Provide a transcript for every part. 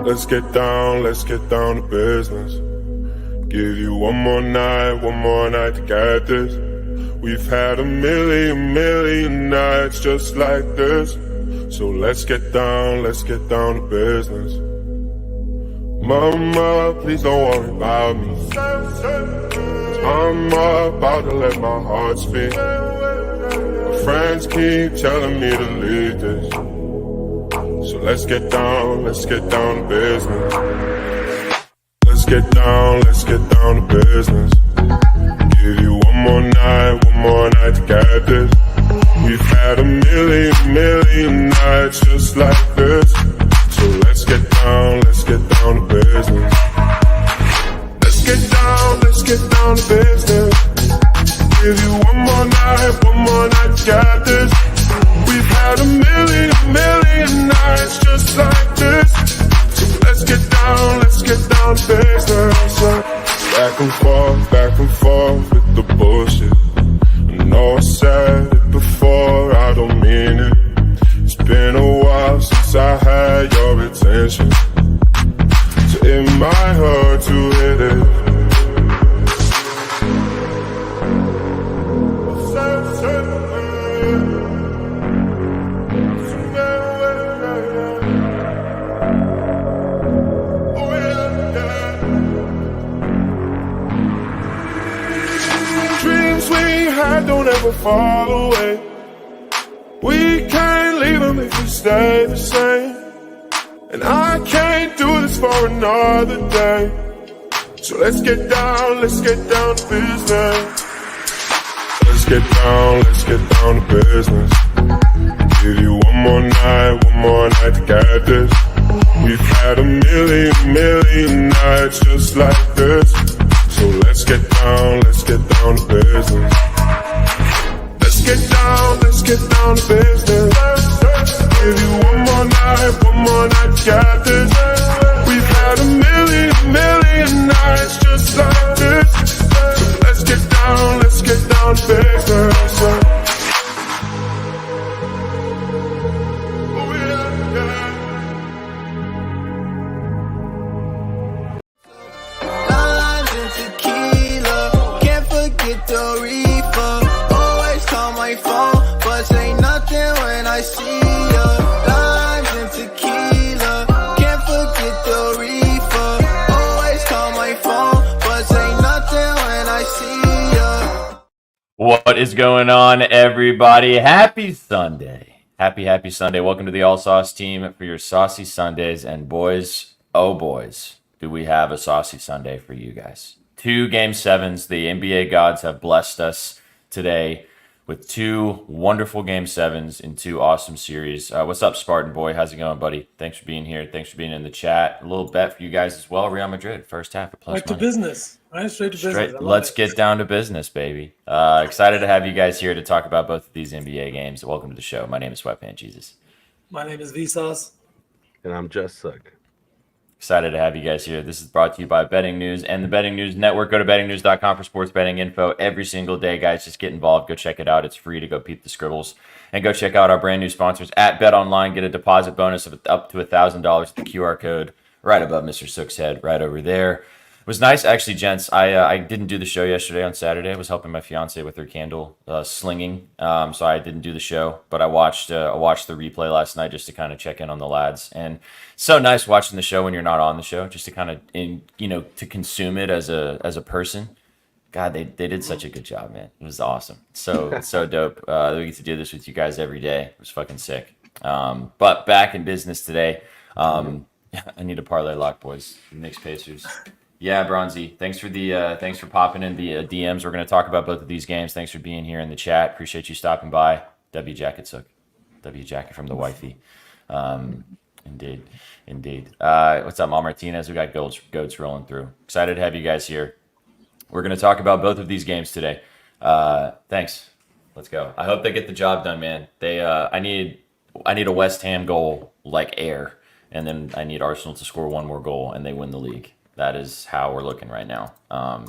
Let's get down to business. Give you one more night to get this. We've had a million nights just like this. So let's get down to business. Mama, please don't worry about me. I'm about to let my heart speak. My friends keep telling me to leave this. So let's get down to business. Let's get down to business. Give you one more night to get this. We've had a million nights just like this. So let's get down to business. Let's get down to business. Give you one more night to get this. We've had a million nights just like this. So let's get down to business. Back and forth with the bullshit. I know I said it before, I don't mean it. It's been a while since I had your attention, so it might hurt to hit it. Don't ever fall away. We can't leave them if we stay the same. And I can't do this for another day. So let's get down to business. Let's get down to business. Give you one more night to get this. We've had a million nights just like this. So let's get down to business. Let's get down to business. Give you one more night to get this. We've had a million nights just like this. So let's get down to business. Oh yeah. Lines and tequila, can't forget the reefer. Always call my phone, but say nothing when I see ya. Limes and tequila, can't forget the reefer. Always call my phone, but say nothing when I see ya. What is going on, everybody? Happy Sunday. Happy Sunday. Welcome to the All Sauce team for your Saucy Sundays. And boys, oh boys, do we have a Saucy Sunday for you guys. 2 Game 7s. The NBA gods have blessed us today with 2 wonderful Game 7s in 2 awesome series. What's up, Spartan boy? How's it going, buddy? Thanks for being here. Thanks for being in the chat. A little bet for you guys as well. Real Madrid, first half at plus Right money. to business. Right, straight to business. Let's get down to business, baby. Excited to have you guys here to talk about both of these NBA games. Welcome to the show. My name is Sweatpants Jesus. My name is Vsauce. And I'm Just Suck. Excited to have you guys here. This is brought to you by Betting News and the Betting News Network. Go to bettingnews.com for sports betting info every single day, guys. Just get involved. Go check it out. It's free to go peep the scribbles. And go check out our brand new sponsors at BetOnline. Get a deposit bonus of up to $1,000 with the QR code right above Mr. Sook's head, right over there. It was nice, actually, gents. I didn't do the show yesterday on Saturday. I was helping my fiance with her candle slinging, so I didn't do the show. But I watched the replay last night just to kind of check in on the lads. And it's so nice watching the show when you're not on the show, just to kind of to consume it as a person. God, they did such a good job, man. It was awesome. So dope. We get to do this with you guys every day. It was fucking sick. But back in business today. I need a parlay lock, boys. Knicks Pacers. Yeah, Bronzy. Thanks for popping in the DMs. We're going to talk about both of these games. Thanks for being here in the chat. Appreciate you stopping by. W Jacket Sook. W Jacket from the wifey. Indeed. What's up, Mal Martinez? We got goats rolling through. Excited to have you guys here. We're going to talk about both of these games today. Thanks. Let's go. I hope they get the job done, man. I need a West Ham goal like air, and then I need Arsenal to score 1 more goal, and they win the league. That is how we're looking right now.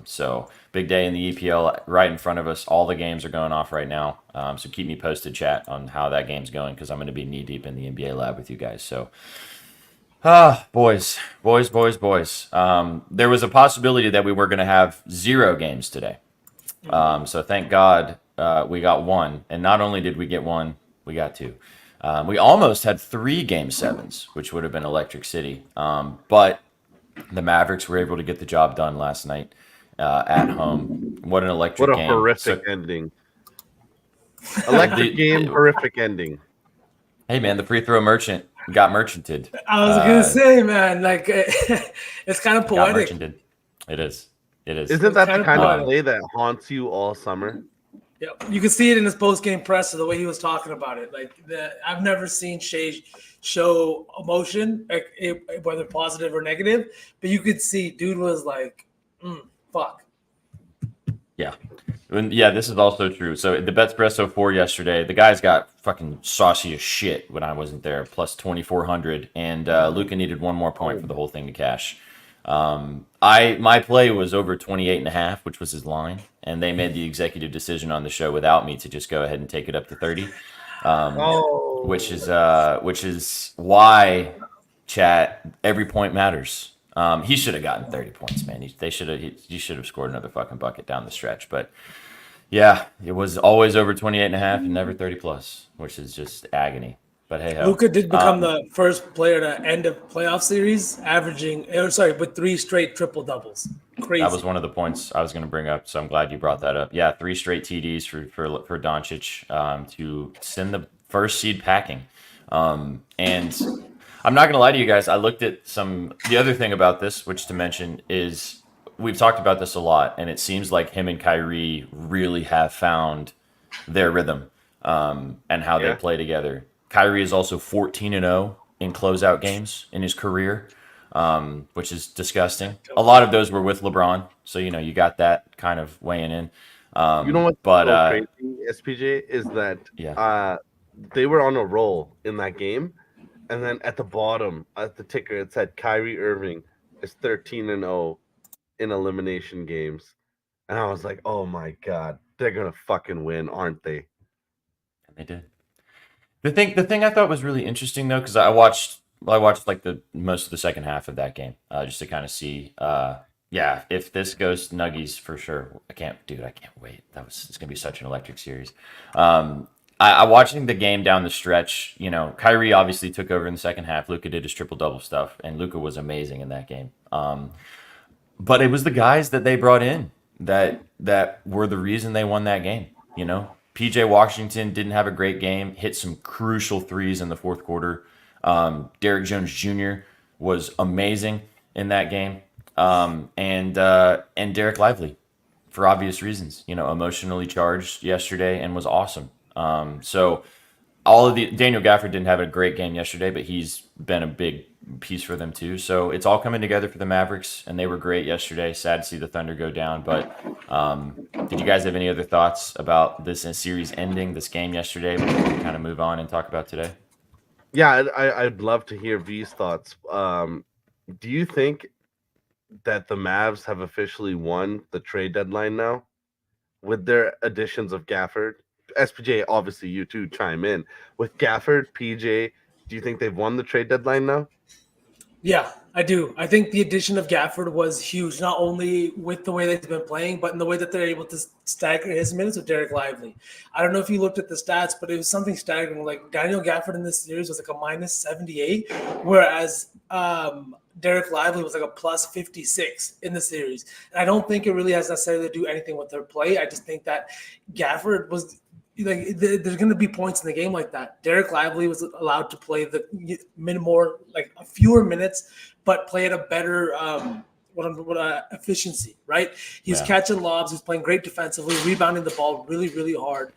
So big day in the EPL right in front of us. All the games are going off right now. So keep me posted, chat, on how that game's going, because I'm going to be knee deep in the NBA lab with you guys. So Boys. There was a possibility that we were going to have 0 games today. So thank God we got one. And not only did we get one, we got 2. We almost had 3 game 7s, which would have been Electric City. But the Mavericks were able to get the job done last night at home. What an electric What a game. horrific ending. Electric game, horrific ending. Hey, man, the free throw merchant got merchanted. I was gonna say, man, like it's kind of Got poetic. merchanted. It is. Isn't that the kind poetic. of play that haunts you all summer? Yeah, you can see it in his post-game presser, the way he was talking about it. Like I've never seen Shea show emotion, like, whether positive or negative, but you could see dude was like, fuck. Yeah. Yeah, this is also true. So the Betspresso 4 yesterday, the guys got fucking saucy as shit when I wasn't there, plus 2,400, and Luka needed one more point for the whole thing to cash. My play was over 28.5, which was his line, and they made the executive decision on the show without me to just go ahead and take it up to 30. Which is why, chat, every point matters. He should have gotten 30 points, man. He should have scored another fucking bucket down the stretch. But yeah, it was always over 28.5 and never 30 plus, which is just agony. But hey, Luka did become the first player to end a playoff series with 3 straight triple doubles. Crazy. That was one of the points I was going to bring up, so I'm glad you brought that up. Yeah, 3 straight TDs for Doncic to send the first seed packing. And I'm not going to lie to you guys. I looked at the other thing about this, which to mention is we've talked about this a lot, and it seems like him and Kyrie really have found their rhythm and how they play together. Kyrie is also 14-0 in closeout games in his career, which is disgusting. A lot of those were with LeBron, so you got that kind of weighing in. You know what's so crazy, SPJ, is that they were on a roll in that game, and then at the bottom, at the ticker, it said Kyrie Irving is 13-0 in elimination games, and I was like, oh my god, they're gonna fucking win, aren't they? And they did. The thing I thought was really interesting though, because I watched like the most of the second half of that game, just to kind of see, if this goes Nuggies for sure. I can't wait. It's gonna be such an electric series. I watching the game down the stretch. Kyrie obviously took over in the second half. Luka did his triple double stuff, and Luka was amazing in that game. But it was the guys that they brought in that were the reason they won that game. PJ Washington didn't have a great game, hit some crucial threes in the fourth quarter. Derrick Jones Jr. was amazing in that game. And Derek Lively, for obvious reasons, emotionally charged yesterday and was awesome. So Daniel Gafford didn't have a great game yesterday, but he's been a big piece for them too. So it's all coming together for the Mavericks, and they were great yesterday. Sad to see the Thunder go down, but did you guys have any other thoughts about this series ending, this game yesterday, before we kind of move on and talk about today? Yeah, I'd love to hear V's thoughts. Do you think that the Mavs have officially won the trade deadline now with their additions of Gafford? SPJ, obviously you two chime in. With Gafford, PJ, do you think they've won the trade deadline now? Yeah, I do. I think the addition of Gafford was huge, not only with the way they've been playing, but in the way that they're able to stagger his minutes with Derek Lively. I don't know if you looked at the stats, but it was something staggering. Like Daniel Gafford in this series was like a minus 78, whereas Derek Lively was like a plus 56 in the series. And I don't think it really has necessarily to do anything with their play. I just think that Gafford was – like there's going to be points in the game like that. Derek Lively was allowed to play the fewer minutes, but play at a better efficiency, right? He's catching lobs. He's playing great defensively, rebounding the ball really, really hard.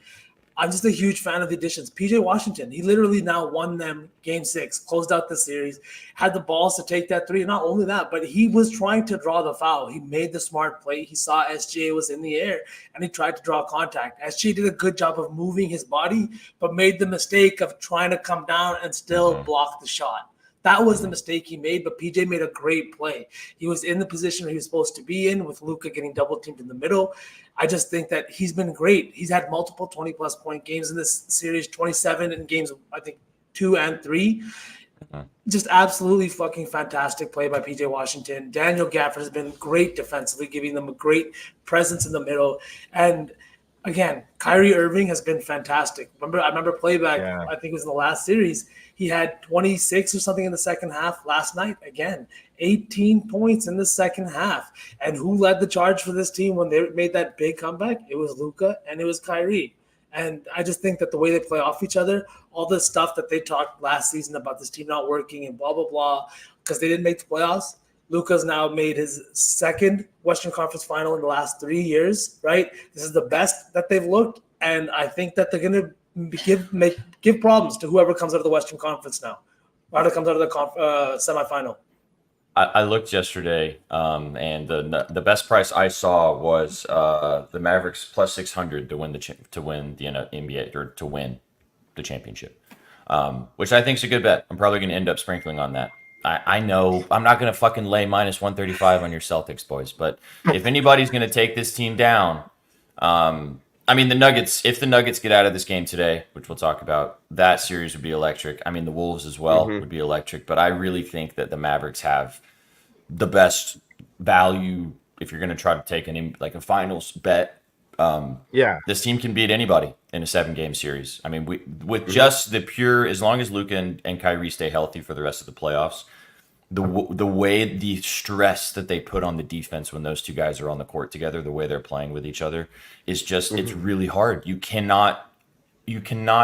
I'm just a huge fan of the additions. PJ Washington, he literally now won them game 6, closed out the series, had the balls to take that 3. Not only that, but he was trying to draw the foul. He made the smart play. He saw SGA was in the air, and he tried to draw contact. SGA did a good job of moving his body, but made the mistake of trying to come down and still block the shot. That was the mistake he made, but PJ made a great play. He was in the position he was supposed to be in, with Luka getting double-teamed in the middle. I just think that he's been great. He's had multiple 20-plus point games in this series, 27 in games, I think, 2 and 3. Just absolutely fucking fantastic play by PJ Washington. Daniel Gafford has been great defensively, giving them a great presence in the middle. And again, Kyrie Irving has been fantastic. I remember playback, I think it was in the last series. He had 26 or something in the second half last night. Again, 18 points in the second half. And who led the charge for this team when they made that big comeback? It was Luka and it was Kyrie. And I just think that the way they play off each other, all the stuff that they talked last season about this team not working and blah, blah, blah, because they didn't make the playoffs. Luka's now made his second Western Conference final in the last 3 years, right? This is the best that they've looked. And I think that they're going to give problems to whoever comes out of the Western Conference now, whoever comes out of the semifinal. I looked yesterday, and the best price I saw was the Mavericks plus 600 to win the NBA or to win the championship, which I think is a good bet. I'm probably going to end up sprinkling on that. I know I'm not going to fucking lay minus 135 on your Celtics, boys, but if anybody's going to take this team down, I mean, the Nuggets, if the Nuggets get out of this game today, which we'll talk about, that series would be electric. I mean, the Wolves as well would be electric, but I really think that the Mavericks have the best value if you're going to try to take a finals bet. This team can beat anybody in a 7-game series. I mean, with just the pure, as long as Luka and Kyrie stay healthy for the rest of the playoffs, the way the stress that they put on the defense when those two guys are on the court together, the way they're playing with each other is just it's really hard. You cannot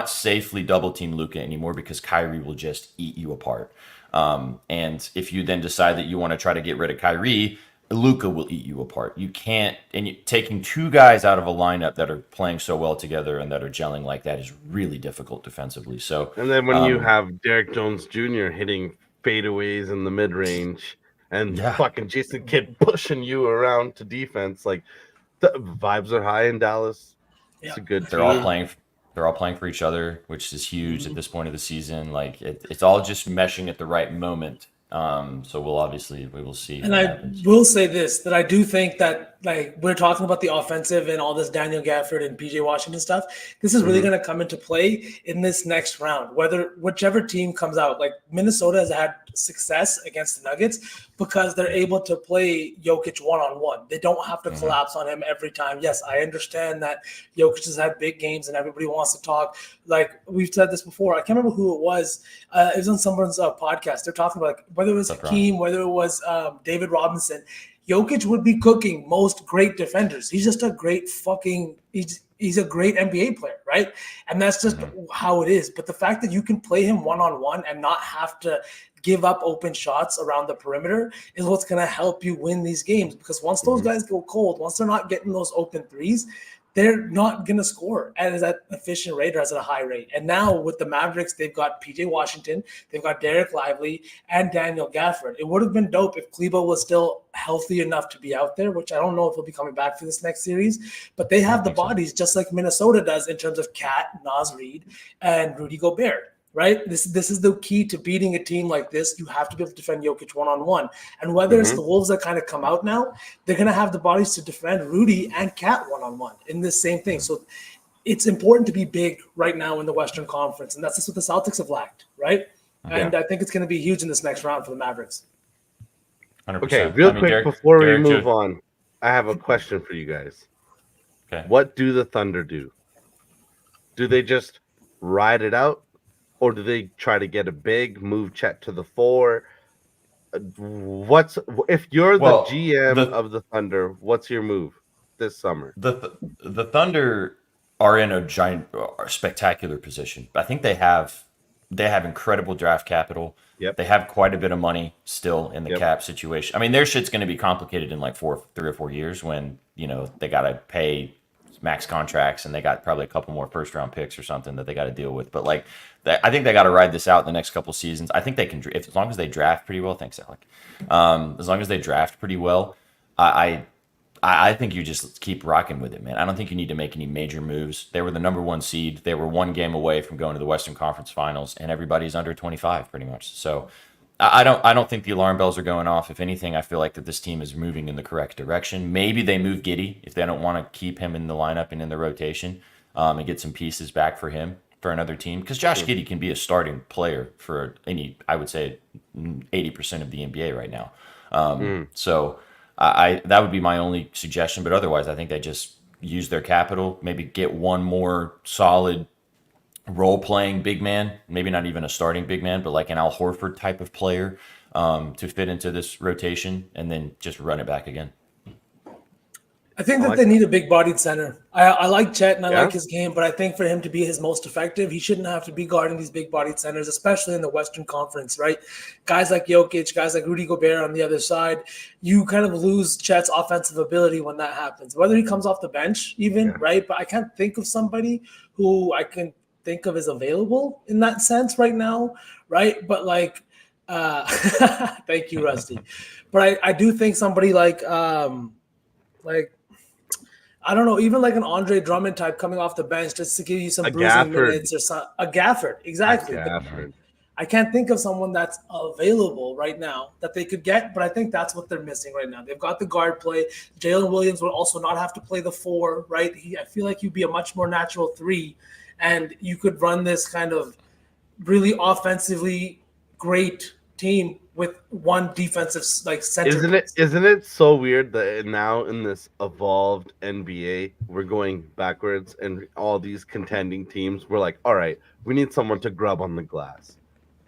safely double team Luka anymore because Kyrie will just eat you apart. And if you then decide that you want to try to get rid of Kyrie, Luka will eat you apart. You can't, and taking two guys out of a lineup that are playing so well together and that are gelling like that is really difficult defensively. So, and then when you have Derek Jones Jr. hitting fadeaways in the mid range and fucking Jason Kidd pushing you around to defense, like the vibes are high in Dallas. It's a good team. They're all playing for each other, which is huge at this point of the season. Like it's all just meshing at the right moment. So we will see. And I will say this, that I do think that, like, we're talking about the offensive and all this Daniel Gafford and PJ Washington stuff. This is really going to come into play in this next round, whichever team comes out. Like, Minnesota has had success against the Nuggets because they're able to play Jokic one-on-one. They don't have to collapse on him every time. Yes, I understand that Jokic has had big games and everybody wants to talk. Like, we've said this before. I can't remember who it was. It was on someone's podcast. They're talking about, like, whether it was Hakeem, whether it was David Robinson. Jokic would be cooking most great defenders. He's just a great he's a great NBA player, right? And that's just how it is. But the fact that you can play him one-on-one and not have to give up open shots around the perimeter is what's going to help you win these games. Because once those guys go cold, once they're not getting those open threes, they're not going to score at an efficient rate or at a high rate. And now with the Mavericks, they've got PJ Washington, they've got Derek Lively, and Daniel Gafford. It would have been dope if Klebo was still healthy enough to be out there, which I don't know if he'll be coming back for this next series. But they have the bodies just like Minnesota does in terms of Cat, Naz Reid, and Rudy Gobert. Right? This is the key to beating a team like this. You have to be able to defend Jokic one-on-one. And whether it's the Wolves that kind of come out now, they're going to have the bodies to defend Rudy and Cat one-on-one in this same thing. So it's important to be big right now in the Western Conference. And that's just what the Celtics have lacked, right? Yeah. And I think it's going to be huge in this next round for the Mavericks. 100%. Okay, real quick before we move on, I have a question for you guys. Okay. What do the Thunder do? Do they just ride it out? Or do they try to get a big move Chet to the 4? If you're the GM of the Thunder, what's your move this summer? The Thunder are in a giant, spectacular position. I think they have incredible draft capital. Yep. They have quite a bit of money still in the cap situation. I mean, their shit's going to be complicated in like 3 or 4 years when they got to pay max contracts and they got probably a couple more first round picks or something that they got to deal with. But like, I think they got to ride this out in the next couple seasons. I think they can, as long as they draft pretty well. Thanks, Alec. As long as they draft pretty well, I think you just keep rocking with it, man. I don't think you need to make any major moves. They were the number 1 seed. They were 1 game away from going to the Western Conference Finals, and everybody's under 25 pretty much. So I don't think the alarm bells are going off. If anything, I feel like that this team is moving in the correct direction. Maybe they move Giddey if they don't want to keep him in the lineup and in the rotation, and get some pieces back for him for another team because Josh Giddey can be a starting player for I would say 80% of the NBA right now. So I that would be my only suggestion. But otherwise, I think they just use their capital, maybe get one more solid role-playing big man, maybe not even a starting big man, but like an Al Horford type of player to fit into this rotation, and then just run it back again. I think that they need a big-bodied center. I like Chet and I like his game, but I think for him to be his most effective, he shouldn't have to be guarding these big-bodied centers, especially in the Western Conference, right? Guys like Jokic, guys like Rudy Gobert on the other side, you kind of lose Chet's offensive ability when that happens, whether he comes off the bench even, right? But I can't think of somebody who I can think of as available in that sense right now, right? But like, thank you, Rusty. But I do think somebody like I don't know, even like an Andre Drummond type coming off the bench just to give you some bruising minutes or some a Gafford, exactly. I can't think of someone that's available right now that they could get, but I think that's what they're missing right now. They've got the guard play. Jalen Williams will also not have to play the 4, right? I feel like he'd be a much more natural 3, and you could run this kind of really offensively great team with one defensive like center. Isn't it so weird that now in this evolved NBA we're going backwards and all these contending teams we're like, all right, we need someone to grub on the glass.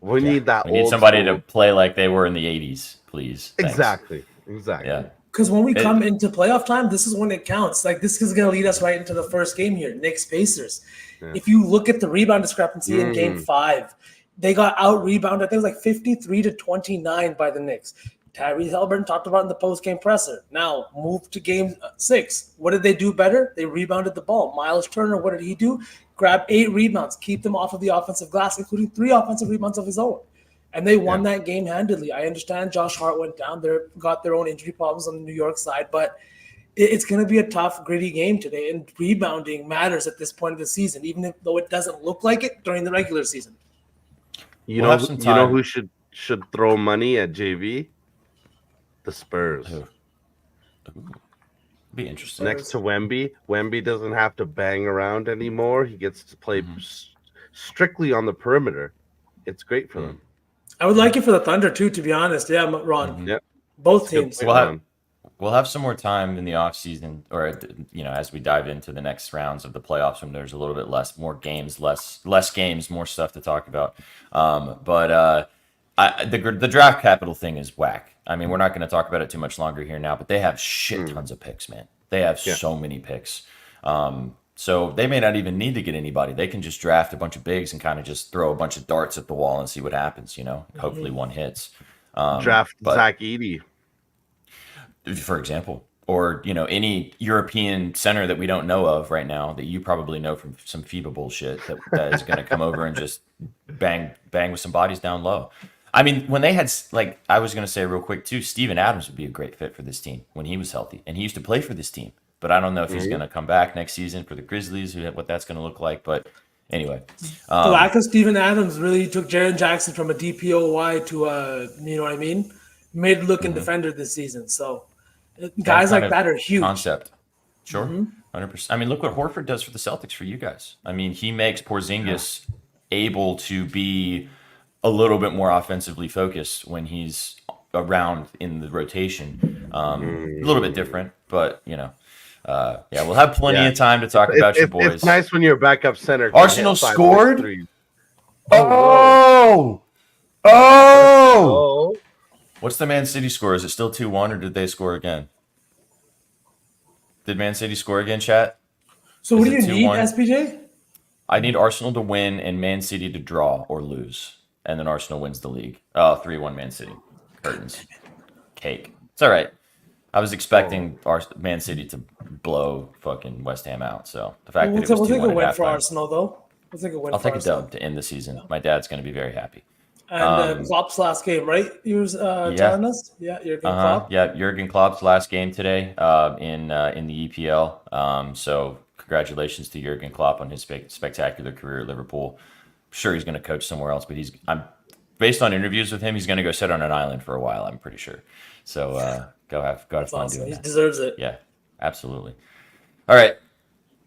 We need somebody to play like they were in the 80s, please. Thanks. Exactly. Yeah. Because when we come into playoff time, this is when it counts. Like this is going to lead us right into the first game here, Knicks Pacers. Yeah. If you look at the rebound discrepancy in Game 5. They got out-rebounded. I think it was like 53-29 by the Knicks. Tyrese Haliburton talked about in the post-game presser. Now, move to Game 6. What did they do better? They rebounded the ball. Miles Turner, what did he do? Grab 8 rebounds, keep them off of the offensive glass, including 3 offensive rebounds of his own. And they won that game handily. I understand Josh Hart went down. They got their own injury problems on the New York side, but it's going to be a tough, gritty game today. And rebounding matters at this point of the season, even though it doesn't look like it during the regular season. You know who should throw money at JV? The Spurs. Be interesting. Next to Wemby. Wemby doesn't have to bang around anymore. He gets to play strictly on the perimeter. It's great for them. I would like it for the Thunder too, to be honest. Yeah, Ron. Yep. Both teams. We'll have some more time in the offseason, or as we dive into the next rounds of the playoffs, when there's a little bit more games, less games, more stuff to talk about. But the draft capital thing is whack. I mean, we're not going to talk about it too much longer here now, but they have shit tons of picks, man. They have so many picks. So they may not even need to get anybody. They can just draft a bunch of bigs and kind of just throw a bunch of darts at the wall and see what happens. Hopefully one hits. Draft Zach Edey, for example, or any European center that we don't know of right now that you probably know from some FIBA bullshit that is going to come over and just bang with some bodies down low. I mean, when they had, like, I was going to say real quick too, Steven Adams would be a great fit for this team when he was healthy, and he used to play for this team. But I don't know if he's going to come back next season for the Grizzlies, what that's going to look like. But anyway, the lack of Steven Adams really took Jaren Jackson from a DPOY to mid-looking defender this season. So. Guys like that are huge. Concept. Sure. 100%. I mean, look what Horford does for the Celtics for you guys. I mean, he makes Porzingis able to be a little bit more offensively focused when he's around in the rotation. A little bit different, but, we'll have plenty of time to talk about your boys. It's nice when you're a backup center. Arsenal scored? Oh! What's the Man City score? Is it still 2-1, or did they score again? Did Man City score again, chat? So what do you need, SPJ? I need Arsenal to win and Man City to draw or lose. And then Arsenal wins the league. 3-1 Man City. Curtains. Cake. It's all right. I was expecting Man City to blow fucking West Ham out. So the fact that it was 2-1 we'll take a win for halftime, Arsenal, though. I'll take a dub to end the season. My dad's going to be very happy. And Klopp's last game, right? You was telling us? Yeah, Jurgen Klopp. Yeah, Jurgen Klopp's last game today in the EPL. So congratulations to Jurgen Klopp on his spectacular career at Liverpool. I'm sure he's going to coach somewhere else, but I'm based on interviews with him, he's going to go sit on an island for a while, I'm pretty sure. So go have fun awesome. doing that. He deserves it. Yeah, absolutely. All right.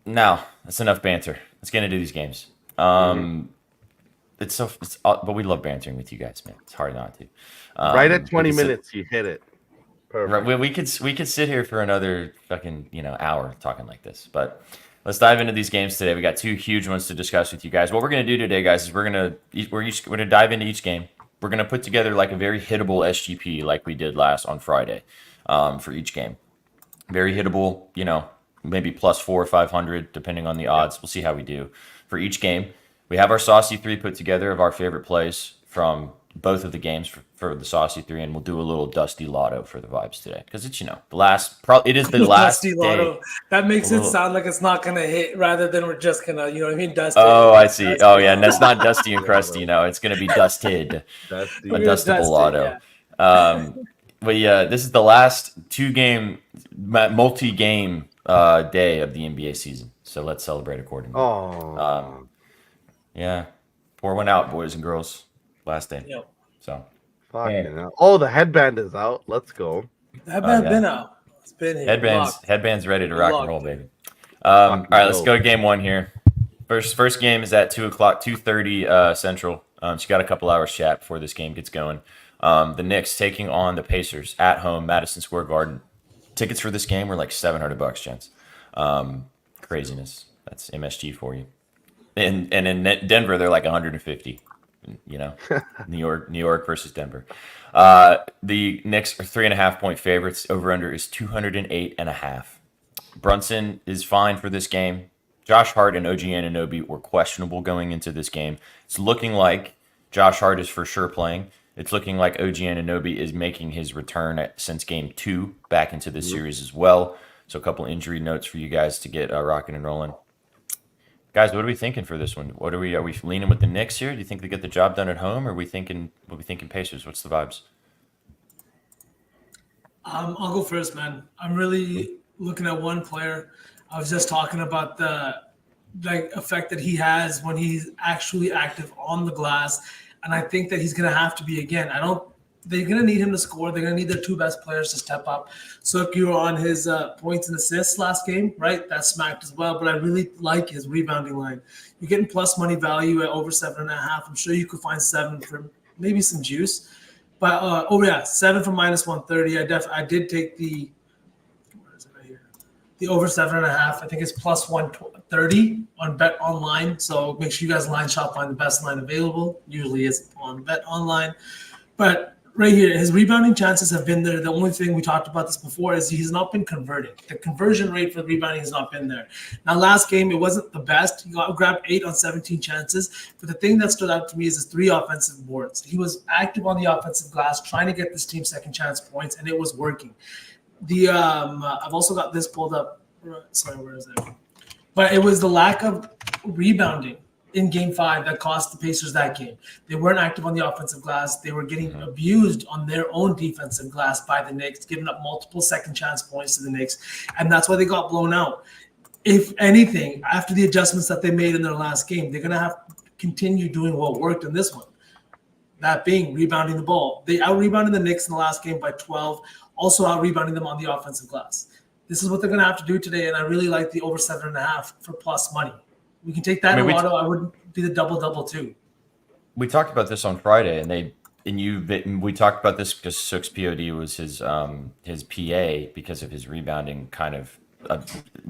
Now, that's enough banter. Let's get into these games. But we love bantering with you guys, man. It's hard not to. Right at 20 minutes, you hit it. Perfect. Right, we could sit here for another fucking hour talking like this, but let's dive into these games today. We got two huge ones to discuss with you guys. What we're gonna do today, guys, is we're gonna dive into each game. We're gonna put together like a very hittable SGP like we did on Friday, for each game. Very hittable, maybe +400 or 500 depending on the odds. We'll see how we do for each game. We have our SAUCY 3 put together of our favorite plays from both of the games for the SAUCY 3, and we'll do a little Dusty Lotto for the vibes today because it's it is the last Dusty day. Lotto. That makes it sound like it's not gonna hit rather than we're just gonna Dusty. Oh, I see. Oh yeah, and that's not Dusty and Crusty. It's gonna be Dusted. A Dustable Lotto. Yeah. But yeah, this is the last 2-game multi-game day of the NBA season, so let's celebrate accordingly. Oh, yeah, pour one out, boys and girls. Last day. Yep. So. Oh, the headband is out. Let's go. The headband's been out. It's been here. Headband's ready to rock and roll, baby. All right, let's go to game one here. First game is at 2:00, 2:30 Central. So you got a couple hours chat before this game gets going. The Knicks taking on the Pacers at home, Madison Square Garden. Tickets for this game were like $700, gents. Craziness. That's MSG for you. And in Denver, they're like 150. New York versus Denver. The Knicks are 3.5-point favorites. Over under is 208.5. Brunson is fine for this game. Josh Hart and OG Anunoby were questionable going into this game. It's looking like Josh Hart is for sure playing. It's looking like OG Anunoby is making his return since game 2 back into this series as well. So a couple injury notes for you guys to get rocking and rolling. Guys, what are we thinking for this one? Are we leaning with the Knicks here? Do you think they get the job done at home, or are we thinking Pacers? What's the vibes? I'll go first, man. I'm really looking at one player. I was just talking about the effect that he has when he's actually active on the glass, and I think that he's going to have to be again. They're going to need him to score. They're going to need their 2 best players to step up. So if you were on his points and assists last game, right, that smacked as well. But I really like his rebounding line. You're getting plus money value at over 7.5. I'm sure you could find 7 for maybe some juice. But 7 for minus 130. I did take the over 7.5. I think it's plus 130 on Bet Online. So make sure you guys line shop, find the best line available. Usually is on Bet Online. But right here, his rebounding chances have been there. The only thing we talked about this before is he's not been converting. The conversion rate for rebounding has not been there. Now, last game, it wasn't the best. He grabbed 8 on 17 chances. But the thing that stood out to me is his 3 offensive boards. He was active on the offensive glass, trying to get this team second chance points, and it was working. I've also got this pulled up. Sorry, where is it? But it was the lack of rebounding in game 5 that cost the Pacers that game. They weren't active on the offensive glass. They were getting abused on their own defensive glass by the Knicks, giving up multiple second chance points to the Knicks. And that's why they got blown out. If anything, after the adjustments that they made in their last game, they're going to have to continue doing what worked in this one. That being rebounding the ball. They out-rebounded the Knicks in the last game by 12, also out-rebounding them on the offensive glass. This is what they're going to have to do today, and I really like the over 7.5 for plus money. We can take that in Lotto. I would be the double too. We talked about this on Friday, we talked about this because Sook's POD was his PA because of his rebounding kind of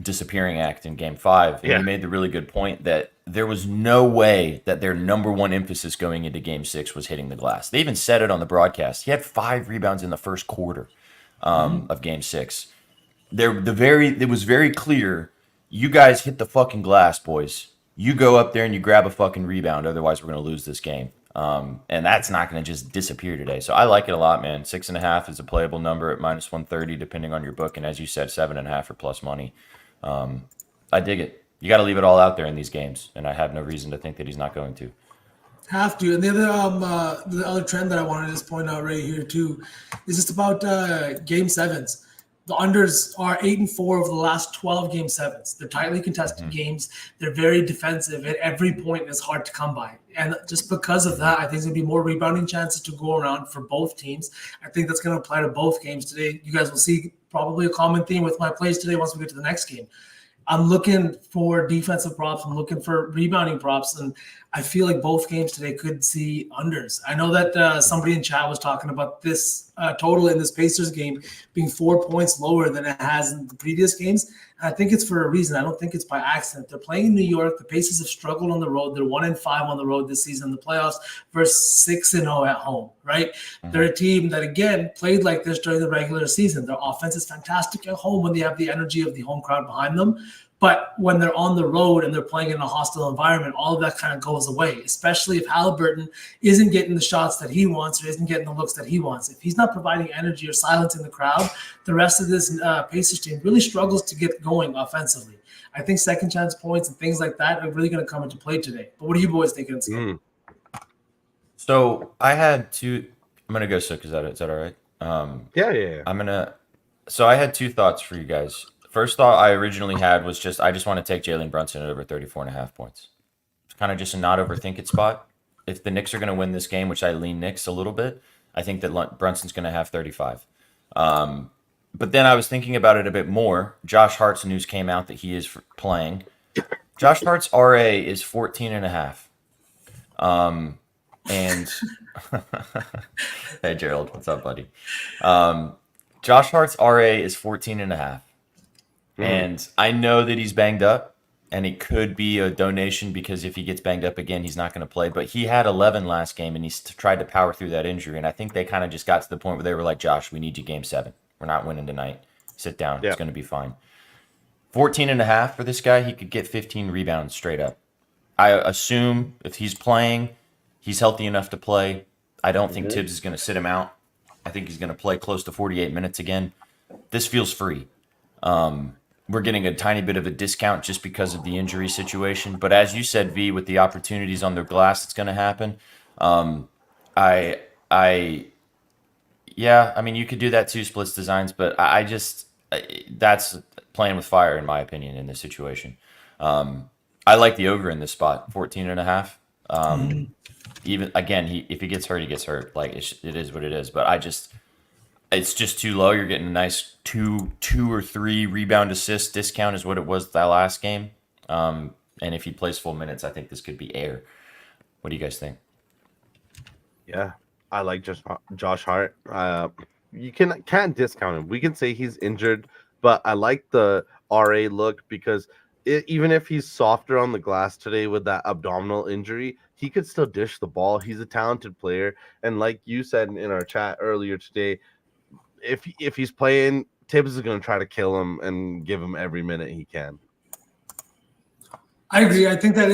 disappearing act in Game 5. And he made the really good point that there was no way that their number one emphasis going into Game 6 was hitting the glass. They even said it on the broadcast. He had 5 rebounds in the first quarter of Game 6. It was very clear. You guys hit the fucking glass, boys. You go up there and you grab a fucking rebound. Otherwise, we're going to lose this game. And that's not going to just disappear today. So I like it a lot, man. 6.5 is a playable number at minus 130, depending on your book. And as you said, 7.5 for plus money. I dig it. You got to leave it all out there in these games. And I have no reason to think that he's not going to. Have to. And the other trend that I wanted to just point out right here, too, is just about Game 7s. The unders are 8-4 over the last 12 Game 7s. They're tightly contested games. They're very defensive. At every point is hard to come by. And just because of that, I think there's going to be more rebounding chances to go around for both teams. I think that's going to apply to both games today. You guys will see probably a common theme with my plays today once we get to the next game. I'm looking for defensive props. I'm looking for rebounding props, and I feel like both games today could see unders. I know that somebody in chat was talking about this total in this Pacers game being 4 points lower than it has in the previous games. And I think it's for a reason. I don't think it's by accident. They're playing in New York. The Pacers have struggled on the road. They're 1-5 on the road this season in the playoffs versus 6-0 at home, right? Mm-hmm. They're a team that, again, played like this during the regular season. Their offense is fantastic at home when they have the energy of the home crowd behind them. But when they're on the road and they're playing in a hostile environment, all of that kind of goes away, especially if Halliburton isn't getting the shots that he wants or isn't getting the looks that he wants. If he's not providing energy or silencing the crowd, the rest of this Pacers team really struggles to get going offensively. I think second chance points and things like that are really going to come into play today. But what are you boys thinking? So I had two. I'm going to go sick. Is that all right? Yeah. So I had two thoughts for you guys. First thought I originally had was I just want to take Jalen Brunson at over 34.5 points. It's kind of just a not overthink it spot. If the Knicks are going to win this game, which I lean Knicks a little bit, I think that Brunson's going to have 35. But then I was thinking about it a bit more. Josh Hart's news came out that he is playing. Josh Hart's RA is 14.5. And hey, Gerald, what's up, buddy? Josh Hart's RA is 14.5. And I know that he's banged up, and it could be a donation because if he gets banged up again, he's not going to play. But he had 11 last game, and he's tried to power through that injury. And I think they kind of just got to the point where they were like, Josh, we need you game 7. We're not winning tonight. Sit down. Yeah. It's going to be fine. 14.5 for this guy, he could get 15 rebounds straight up. I assume if he's playing, he's healthy enough to play. I don't think Tibbs is going to sit him out. I think he's going to play close to 48 minutes again. This feels free. We're getting a tiny bit of a discount just because of the injury situation. But as you said, V, with the opportunities on their glass that's going to happen, I mean, you could do that too, splits designs, but that's playing with fire, in my opinion, in this situation. I like the over in this spot, 14.5. Even again, if he gets hurt, he gets hurt. Like it is what it is. But it's just too low. You're getting a nice two or three rebound assist discount is what it was that last game. And if he plays full minutes, I think this could be air. What do you guys think? Yeah, I like Josh Hart. You can't discount him. We can say he's injured, but I like the RA look because even if he's softer on the glass today with that abdominal injury, he could still dish the ball. He's a talented player, and like you said in our chat earlier today, if he's playing, Tibbs is going to try to kill him and give him every minute he can. I agree. I think that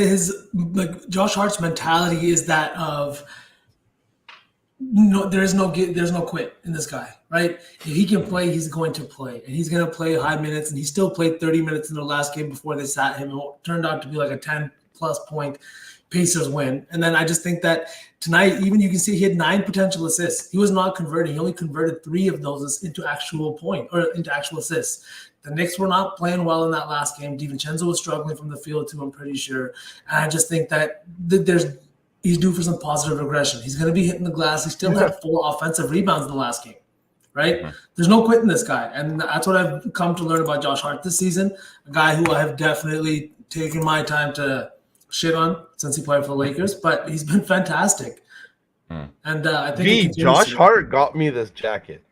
like Josh Hart's mentality is that of there's no quit in this guy, right? If he can play, he's going to play, and he's going to play high minutes, and he still played 30 minutes in the last game before they sat him. It turned out to be like a 10+ point Pacers win. And then I just think that tonight, even you can see he had 9 potential assists. He was not converting. He only converted 3 of those into actual assists. The Knicks were not playing well in that last game. DiVincenzo was struggling from the field too, I'm pretty sure. And I just think that he's due for some positive regression. He's going to be hitting the glass. He still had 4 offensive rebounds in the last game, right? Mm-hmm. There's no quitting this guy. And that's what I've come to learn about Josh Hart this season, a guy who I have definitely taken my time to shit on since he played for the Lakers, but he's been fantastic. And I think Josh Hart got me this jacket.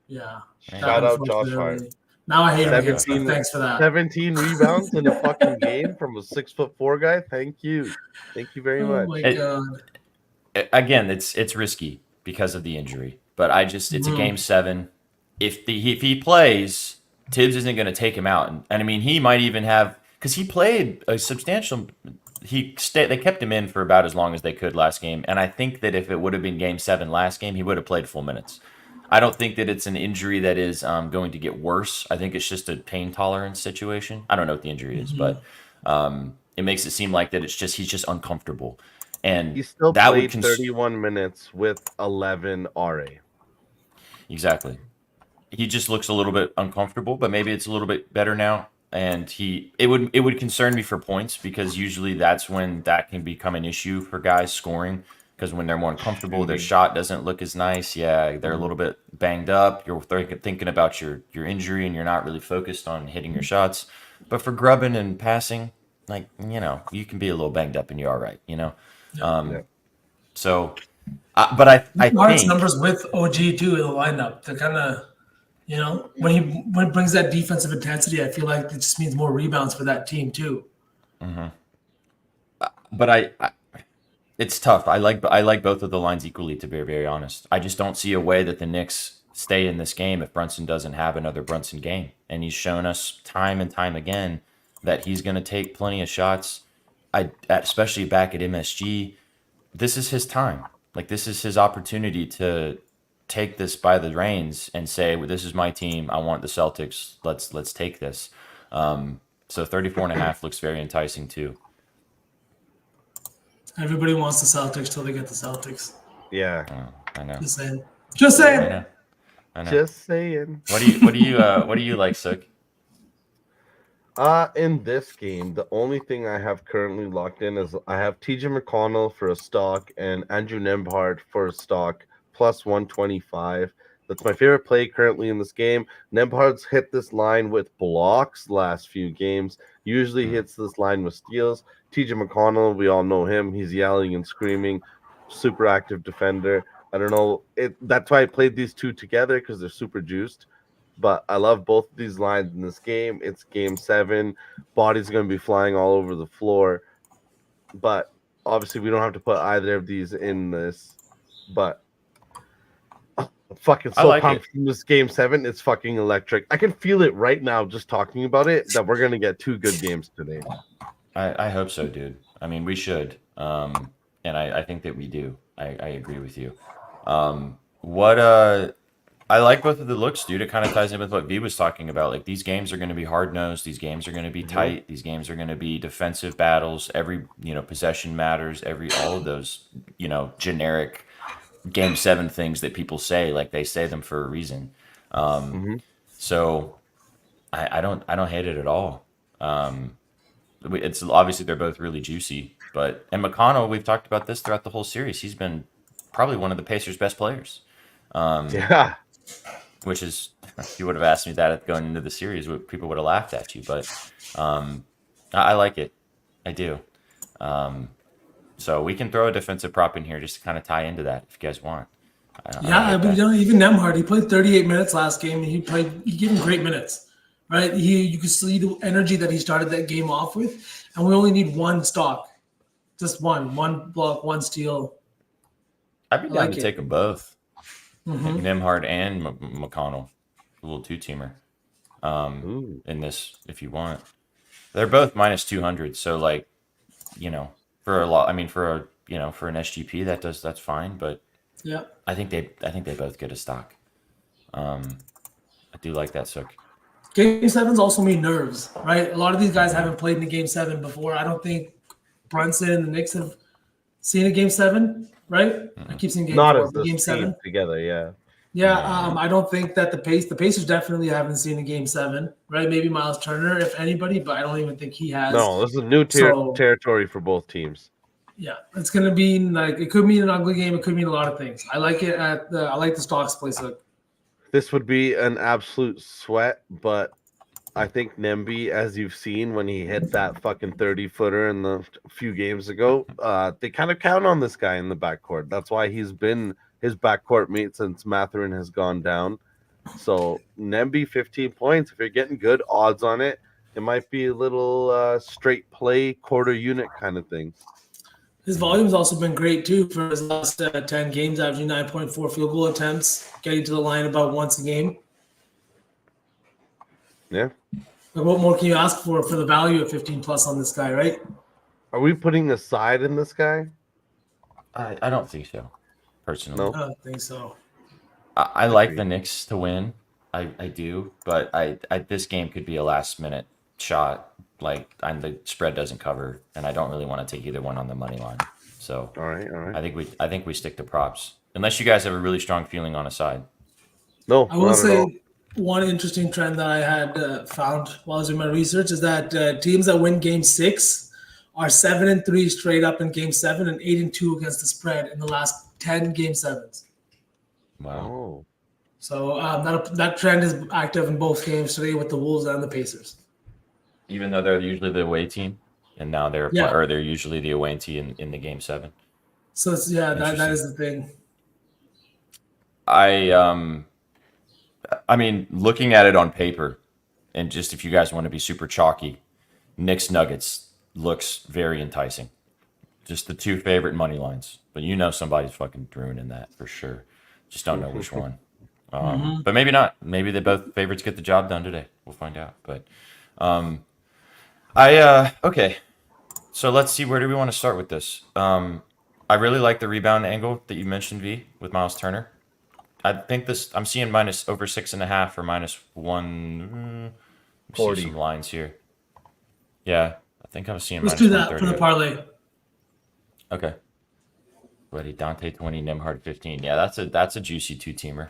Yeah. Shout out Josh Hart. Now I hate him. Thanks for that. 17 rebounds in a fucking game from a 6'4" guy. Thank you very much. Oh my god. Again, it's risky because of the injury, but it's a game 7. If he plays, Tibbs isn't going to take him out, and I mean he might even have, because he played a substantial. They kept him in for about as long as they could last game, and I think that if it would have been game 7 last game, he would have played full minutes. I don't think that it's an injury that is going to get worse. I think it's just a pain tolerance situation. I don't know what the injury is, but it makes it seem like that he's just uncomfortable. And he still played 31 minutes with 11 RA. Exactly. He just looks a little bit uncomfortable, but maybe it's a little bit better now. And it would concern me for points, because usually that's when that can become an issue for guys scoring. Because when they're more uncomfortable, their shot doesn't look as nice. Yeah, they're a little bit banged up. You're thinking about your injury, and you're not really focused on hitting your shots. But for grubbing and passing, like, you can be a little banged up and you're all right, So, but I Hart's think numbers with OG too in the lineup. To kind of, when he brings that defensive intensity, I feel like it just means more rebounds for that team too. but it's tough. I like both of the lines equally, to be very honest. I just don't see a way that the Knicks stay in this game if Brunson doesn't have another Brunson game. And he's shown us time and time again that he's going to take plenty of shots. Especially back at MSG, this is his time. Like, this is his opportunity to take this by the reins and say, well, this is my team. I want the Celtics. Let's take this. So 34.5 looks very enticing too. Everybody wants the Celtics till they get the Celtics. Yeah. I know. Just saying. Just saying. I know. Just saying. What do you like, Sook? In this game, the only thing I have currently locked in is I have TJ McConnell for a stock and Andrew Nembhard for a stock plus 125. That's my favorite play currently in this game. Nembhard's hit this line with blocks last few games. Usually hits this line with steals. TJ McConnell, we all know him. He's yelling and screaming. Super active defender. I don't know. That's why I played these two together, because they're super juiced. But I love both of these lines in this game. It's game 7. Bodies going to be flying all over the floor. But obviously, we don't have to put either of these in this. But I'm fucking so pumped from this game 7. It's fucking electric. I can feel it right now just talking about it, that we're going to get 2 good games today. I hope so, dude. I mean, we should. And I think that we do. I agree with you. I like both of the looks, dude. It kind of ties in with what V was talking about. Like, these games are going to be hard-nosed. These games are going to be tight. These games are going to be defensive battles. Every, possession matters. All of those, generic game 7 things that people say, like, they say them for a reason. So I don't hate it at all. It's obviously they're both really juicy, and McConnell, we've talked about this throughout the whole series. He's been probably one of the Pacers' best players. Yeah. Which is, if you would have asked me that going into the series, people would have laughed at you. But I like it. I do. So we can throw a defensive prop in here just to kind of tie into that if you guys want. Even Nembhard, he played 38 minutes last game, and he gave him great minutes, right? You could see the energy that he started that game off with, and we only need one stock, just one block, one steal. I'd be down to take them both. Like Nembhard and McConnell, a little 2-teamer. In this, if you want, they're both minus 200. So, like, for a lot, for an SGP, that's fine. But yeah, I think they both get a stock. I do like that, Sook. Game 7s also mean nerves, right? A lot of these guys haven't played in a Game 7 before. I don't think Brunson and the Knicks have seen a Game 7. Right? I keep saying game 7 together. Yeah. I don't think that the Pacers definitely haven't seen a Game 7, right? Maybe Miles Turner, if anybody, but I don't even think he has. No, this is new territory for both teams. Yeah, it's gonna be like, it could mean an ugly game. It could mean a lot of things. I like it I like the stocks play. So this would be an absolute sweat, but I think Nemby, as you've seen when he hit that fucking 30-footer in the few games ago, they kind of count on this guy in the backcourt. That's why he's been his backcourt mate since Mathurin has gone down. So Nemby, 15 points. If you're getting good odds on it, it might be a little straight play, quarter unit kind of thing. His volume's also been great too for his last 10 games, averaging 9.4 field goal attempts, getting to the line about once a game. Yeah. What more can you ask for the value of 15 plus on this guy, right? Are we putting a side in this guy? I don't think so, personally. No. I don't think so. I like the Knicks to win. I do, but this game could be a last minute shot. Like, the spread doesn't cover, and I don't really want to take either one on the money line. So all right. I think we stick to props, unless you guys have a really strong feeling on a side. No, I will say one interesting trend that I had found while I was doing my research is that teams that win Game 6 are 7-3 straight up in Game 7 and 8-2 against the spread in the last 10 Game 7s. Wow. So that trend is active in both games today with the Wolves and the Pacers. even though they're usually the away team, and now they're they're usually the away team in the game 7. So it's, that is the thing. I mean, looking at it on paper, and just if you guys want to be super chalky, Knicks Nuggets looks very enticing. Just the 2 favorite money lines, but you know somebody's fucking ruining that for sure. Just don't know which one. But maybe not. Maybe they both favorites get the job done today. We'll find out. But okay. So let's see, where do we want to start with this? I really like the rebound angle that you mentioned, V, with Miles Turner. I think I'm seeing minus over 6.5 or minus 1. See some lines here. Yeah, I think I'm seeing. Let's do that for the parlay. Okay. Buddy, Dante 20, Nemhard 15. Yeah, that's a juicy 2-teamer.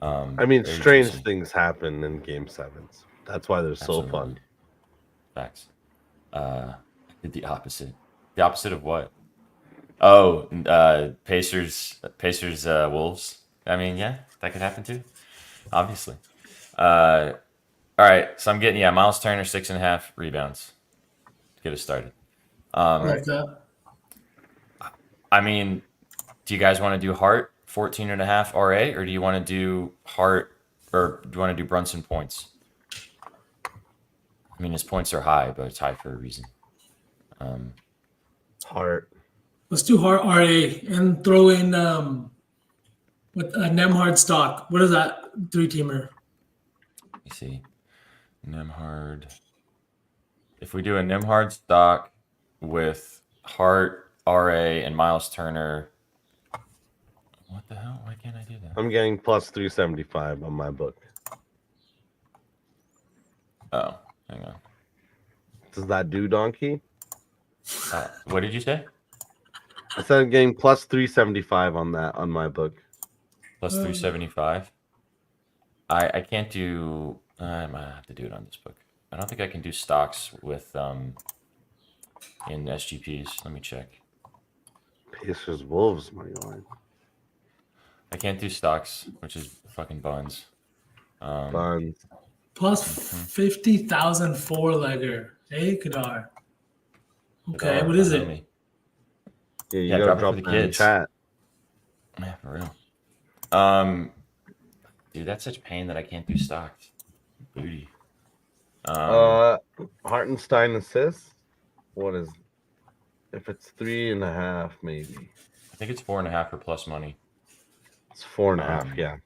I mean, strange things happen in game 7s. That's why they're so fun. Facts. I did the opposite. The opposite of what? Oh, Pacers, Wolves. I mean, yeah, that could happen too. Obviously. All right, so I'm getting Miles Turner 6.5 rebounds to get us started. Like that. I mean, do you guys want to do Hart 14.5 RA, or do you want to do Hart, or do you want to do Brunson points? I mean, his points are high, but it's high for a reason. Hart. Let's do Hart RA and throw in with a Nemhard stock. What is that 3-teamer? Let me see. Nemhard. If we do a Nemhard stock with Hart, RA, and Miles Turner. What the hell? Why can't I do that? I'm getting plus 375 on my book. Oh, hang on. Does that do, Donkey? What did you say? I said I'm getting plus 375 on that on my book. Plus 375. I can't do. I might have to do it on this book. I don't think I can do stocks with in SGPs. Let me check. Pacers Wolves money line. I can't do stocks, which is fucking buns. Buns. Plus 50,000 4-legger. Hey, Kadar. Okay, what is it? Yeah, you gotta drop that in the chat. Yeah, for real. Dude, that's such pain that I can't do stocks. Booty. Hartenstein assists. What is? If it's 3.5, maybe. I think it's 4.5 for plus money. It's 4.5. Yeah,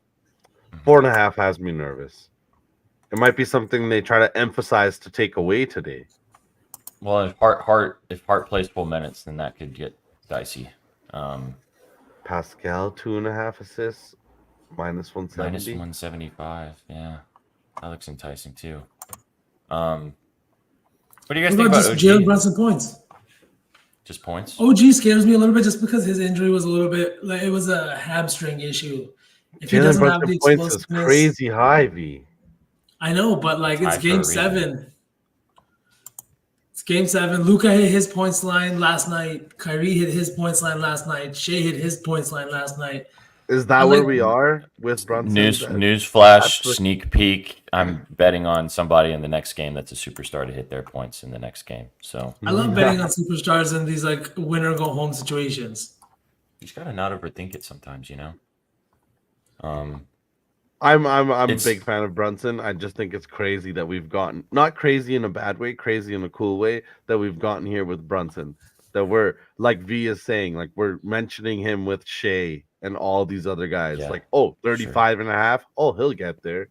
4.5 has me nervous. It might be something they try to emphasize to take away today. Well, if Hart plays full minutes, then that could get dicey. Pascal 2.5 assists, minus 170. Minus 175. Yeah, that looks enticing too. What do you guys think about OG? Jalen Brunson points? Just points? OG scares me a little bit just because his injury was a little bit like it was a hamstring issue. If he doesn't have the points is crazy high, V. I know, but like it's game 7. It's game 7. Luka hit his points line last night. Kyrie hit his points line last night. Shea hit his points line last night. Is that where we are with Brunson? News flash, sneak peek. I'm betting on somebody in the next game that's a superstar to hit their points in the next game. So I love betting on superstars in these like win or go home situations. You just gotta not overthink it sometimes, you know. I'm a big fan of Brunson. I just think it's crazy that we've gotten, not crazy in a bad way, crazy in a cool way, that we've gotten here with Brunson. That we're, like V is saying, like we're mentioning him with Shea and all these other guys. Yeah, like, 35.5. Oh, he'll get there.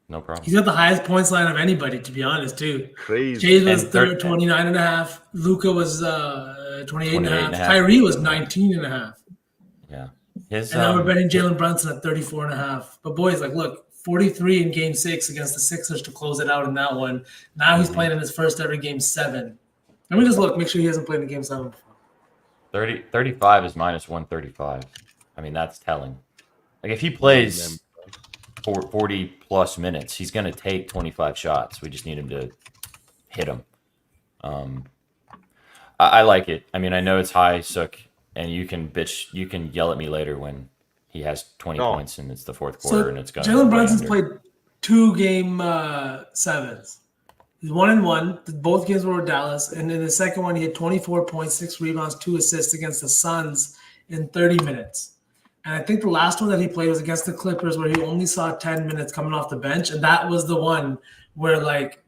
No problem. He's got the highest points line of anybody, to be honest, too. Crazy. Shea was 29.5. Luka was 28.5. Kyrie was 19.5. Yeah. And now we're betting Jalen Brunson at 34.5. But boys, like, look, 43 in game 6 against the Sixers to close it out in that one. Now he's playing in his first ever game 7. Let me just look, make sure he hasn't played in game 7 before. 35 is minus 135. I mean, that's telling. Like, if he plays 40 plus minutes, he's going to take 25 shots. We just need him to hit them. I like it. I mean, I know it's high, Sook. And you can yell at me later when he has 20 points and it's the fourth quarter and it's going. Jalen Brunson's played 2 game 7s. He's 1-1. Both games were with Dallas, and in the second one, he had 24 points, 6 rebounds, 2 assists against the Suns in 30 minutes. And I think the last one that he played was against the Clippers, where he only saw 10 minutes coming off the bench, and that was the one where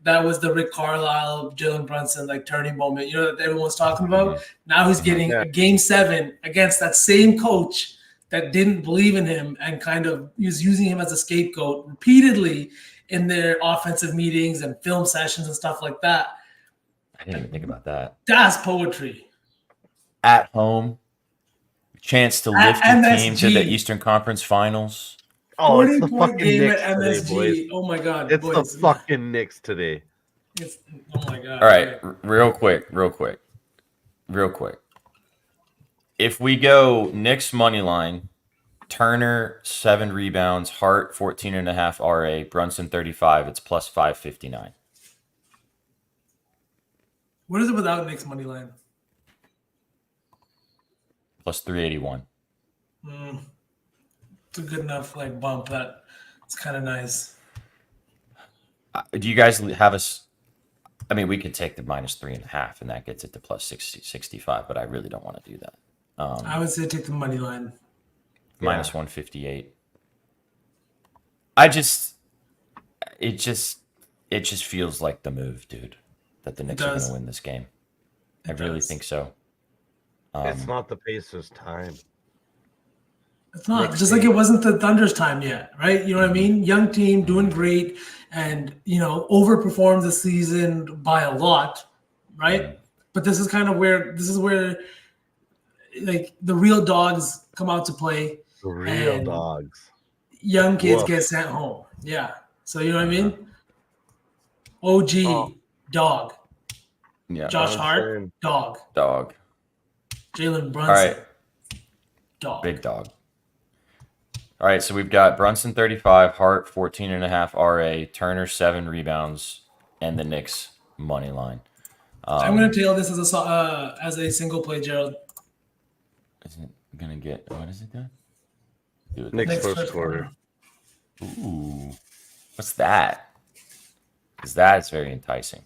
that was the Rick Carlisle, Jalen Brunson turning moment. That everyone's talking about. Now he's getting a Game 7 against that same coach that didn't believe in him and kind of was using him as a scapegoat repeatedly in their offensive meetings and film sessions and stuff like that. I didn't even think about that. That's poetry. At home, chance to lift your team to the Eastern Conference Finals. Oh, it's the fucking Knicks at MSG. Today, boys. Oh my God, it's boys. The fucking Knicks today. Oh my God. All right, real quick. If we go Knicks money line, Turner 7 rebounds, Hart 14.5 RA, Brunson 35. It's plus 559. What is it without Knicks money line? Plus 381. It's a good enough bump that it's kind of nice. Do you guys have us? I mean, we could take the minus 3.5, and that gets it to plus 65. But I really don't want to do that. I would say take the money line. Minus 158. It just feels like the move, dude. That the Knicks are going to win this game. I really think so. It's not the Pacers' time. It's not. Just like it wasn't the Thunder's time yet, right? You know what I mean? Young team doing great and, overperformed the season by a lot, right? But this is kind of where the real dogs come out to play. The real dogs. Young kids get sent home. Yeah. So you know what I mean? OG, dog. Yeah. Josh Hart, dog. Jalen Brunson. All right. Dog. Big dog. All right, so we've got Brunson 35, Hart 14.5 RA, Turner 7 rebounds, and the Knicks money line. I'm going to tail this as a single play, Gerald. Is it going to get what is it then? Knicks first quarter. Ooh, what's that? Because that's very enticing.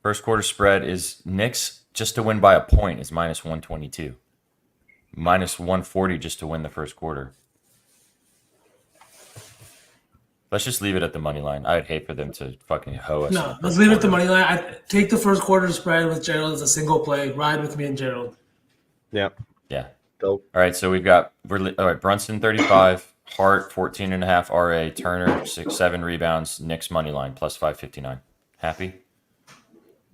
First quarter spread is Knicks just to win by a point is minus 122. Minus 140 just to win the first quarter. Let's just leave it at the money line. I'd hate for them to fucking hoe us. No, let's leave it at the money line. I take the first quarter spread with Gerald as a single play. Ride with me and Gerald. Yep. Yeah. Dope. All right, so all right, Brunson 35, Hart 14.5 RA, Turner 7 rebounds, Knicks money line plus 559. Happy?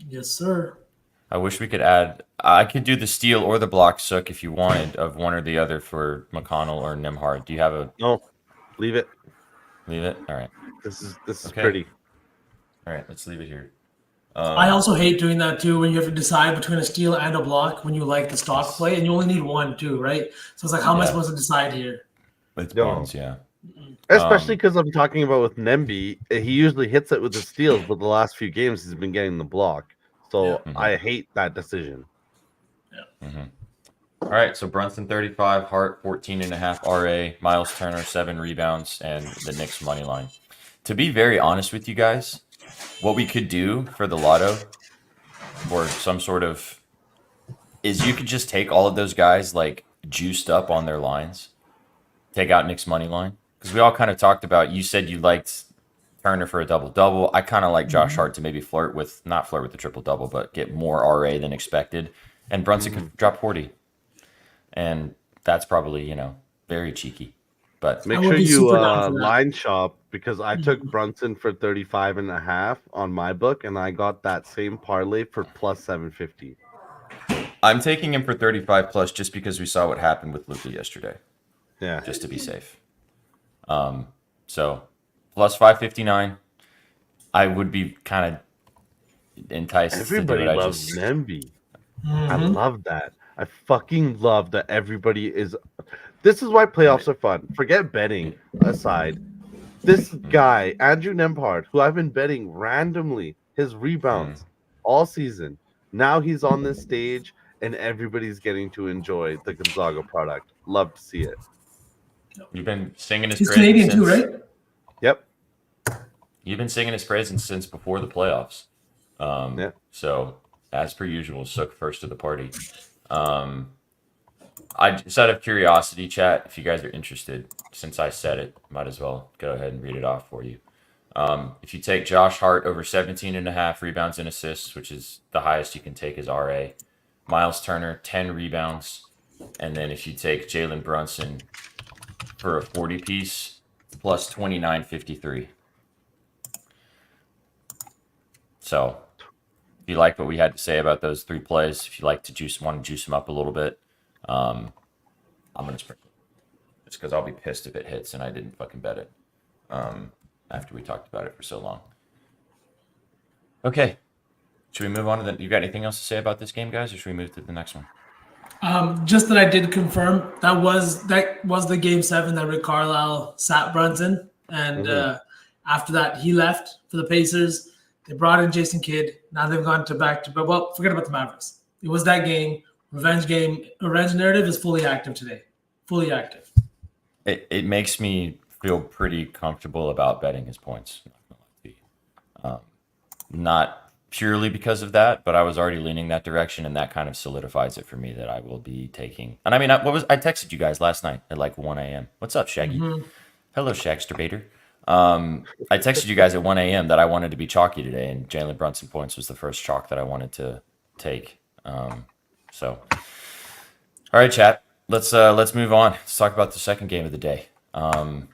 Yes, sir. I wish we could add. I could do the steal or the block, Sook, if you wanted, of one or the other for McConnell or Nembhard. Do you have a? No, leave it. Leave it. All right. This is okay. Pretty. All right, let's leave it here. I also hate doing that too when you have to decide between a steal and a block when you like the stock play, and you only need one too, right? So it's like, how am I supposed to decide here? It's bones, yeah. Especially because I'm talking about with Nemby, he usually hits it with the steals, but the last few games he's been getting the block. So I hate that decision. Yeah. All right, so Brunson 35, Hart 14.5 RA, Miles Turner 7 rebounds, and the Knicks money line. To be very honest with you guys, what we could do for the lotto or some sort of is you could just take all of those guys juiced up on their lines, take out Knicks money line, because we all kind of talked about. You said you liked Turner for a double-double. I kind of like Josh Hart to maybe not flirt with the triple-double, but get more RA than expected. And Brunson could drop 40. And that's probably, very cheeky. But make sure you line shop, because I took Brunson for 35.5 on my book, and I got that same parlay for plus 750. I'm taking him for 35 plus just because we saw what happened with Luka yesterday. Yeah. Just to be safe. So plus 559. I would be kind of enticed. Everybody loves Nemby. I love that. I fucking love that everybody is. This is why playoffs are fun. Forget betting aside. This guy, Andrew Nembhard, who I've been betting randomly his rebounds all season. Now he's on this stage, and everybody's getting to enjoy the Gonzaga product. Love to see it. You've been singing his He's praises Canadian too, right? Yep. You've been singing his praises since before the playoffs. So, as per usual, Sook first to the party. I just out of curiosity, chat, if you guys are interested, since I said it, might as well go ahead and read it off for you. If you take Josh Hart over 17.5 rebounds and assists, which is the highest you can take as RA, Miles Turner, 10 rebounds, and then if you take Jalen Brunson for a 40-piece, plus 29.53. So, if you like what we had to say about those 3 plays, if you like to want to juice them up a little bit, I'm going to sprinkle it. Just because I'll be pissed if it hits and I didn't fucking bet it after we talked about it for so long. Okay. Should we move on to you got anything else to say about this game, guys, or should we move to the next one? Just that I did confirm that was the game 7 that Rick Carlisle sat Brunson, and after that he left for the Pacers. They brought in Jason Kidd. Now they've gone to back to, well, forget about the Mavericks. It was that game. Revenge narrative is fully active today. Fully active. It makes me feel pretty comfortable about betting his points. Not purely because of that, but I was already leaning that direction, and that kind of solidifies it for me that I will be taking. And I mean, I texted you guys last night at like 1 a.m. What's up, Shaggy? Hello, Shagsterbator. I texted you guys at 1 a.m. that I wanted to be chalky today, and Jalen Brunson points was the first chalk that I wanted to take. So, all right, chat. Let's move on. Let's talk about the second game of the day, and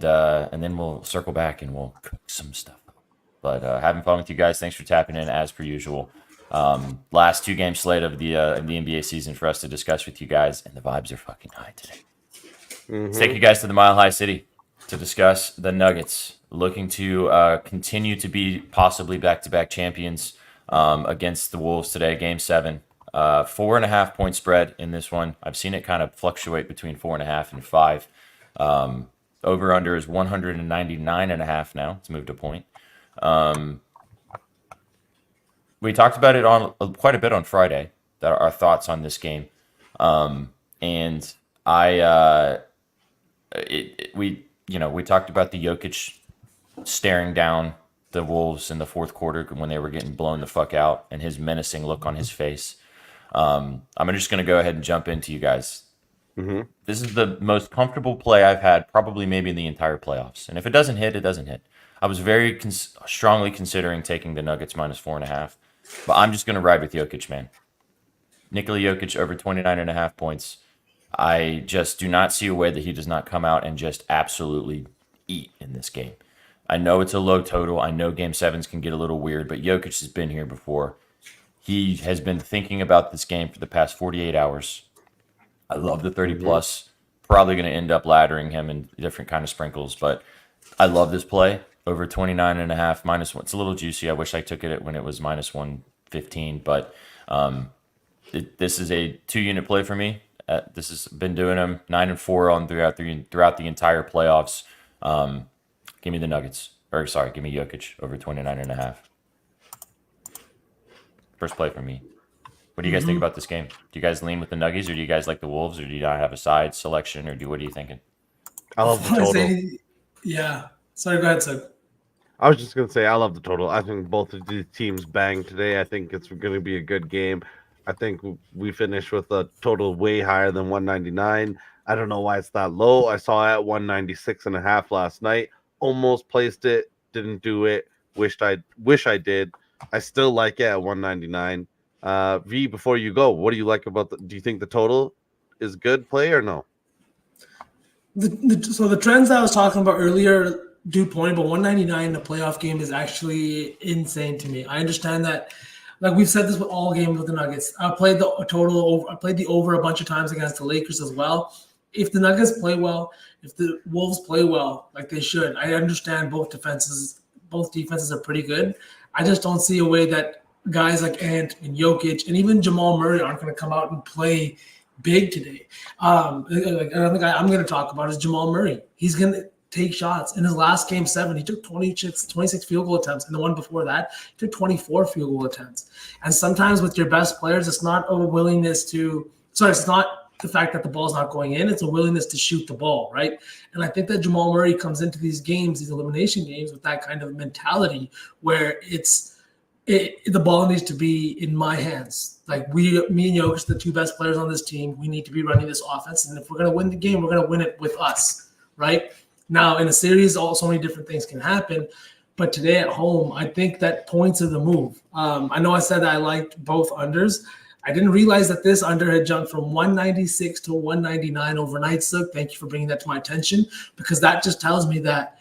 then we'll circle back and we'll cook some stuff. But having fun with you guys. Thanks for tapping in as per usual. Last 2 game slate of the NBA season for us to discuss with you guys, and the vibes are fucking high today. Let's take you guys to the Mile High City to discuss the Nuggets, looking to continue to be possibly back-to-back champions against the Wolves today, Game 7. 4.5 point spread in this one. I've seen it kind of fluctuate between 4.5 and 5. Over-under is 199.5 now. It's moved a point. We talked about it on quite a bit on Friday, our thoughts on this game. And we talked about the Jokic staring down the Wolves in the fourth quarter when they were getting blown the fuck out, and his menacing look on his face. I'm just going to go ahead and jump into you guys. This is the most comfortable play I've had probably maybe in the entire playoffs. And if it doesn't hit, it doesn't hit. I was very strongly considering taking the Nuggets minus 4.5, but I'm just going to ride with Jokic, man. Nikola Jokic over 29.5 points. I just do not see a way that he does not come out and just absolutely eat in this game. I know it's a low total. I know Game 7s can get a little weird, but Jokic has been here before. He has been thinking about this game for the past 48 hours. I love the 30-plus. Probably going to end up laddering him in different kind of sprinkles, but I love this play. Over 29.5, minus 1. It's a little juicy. I wish I took it when it was minus 115, but this is a 2-unit play for me. This has been doing them 9-4 on throughout the entire playoffs. Give me the Nuggets. Give me Jokic over 29.5. First play for me. What do you guys think about this game? Do you guys lean with the Nuggets, or do you guys like the Wolves, or do you not have a side selection, or what are you thinking? I love the total. Yeah. Sorry, go ahead, Sug. I was just going to say I love the total. I think both of these teams bang today. I think it's going to be a good game. I think we finished with a total way higher than 199. I don't know why it's that low. I saw it at 196.5 last night. Almost placed it, didn't do it. Wish I did. I still like it at 199. V, before you go, what do you like about do you think the total is good play or no? So the trends I was talking about earlier do point, but 199 in a playoff game is actually insane to me. I understand that, like we've said this with all games with the Nuggets. I played the total over. I played the over a bunch of times against the Lakers as well. If the Nuggets play well, if the Wolves play well, like they should, I understand both defenses are pretty good. I just don't see a way that guys like Ant and Jokic and even Jamal Murray aren't going to come out and play big today. Another guy I'm going to talk about is Jamal Murray. He's going to take shots. In his last Game 7, he took 26 field goal attempts. And the one before that, he took 24 field goal attempts. And sometimes with your best players, it's not a willingness to – it's not the fact that the ball's not going in. It's a willingness to shoot the ball, right? And I think that Jamal Murray comes into these games, these elimination games, with that kind of mentality where the ball needs to be in my hands. Like me and Jokic, the two best players on this team, we need to be running this offense. And if we're going to win the game, we're going to win it with us, right? Now, in a series, so many different things can happen. But today at home, I think that points are the move. I know I said that I liked both unders. I didn't realize that this under had jumped from 196 to 199 overnight, Sook. Thank you for bringing that to my attention, because that just tells me that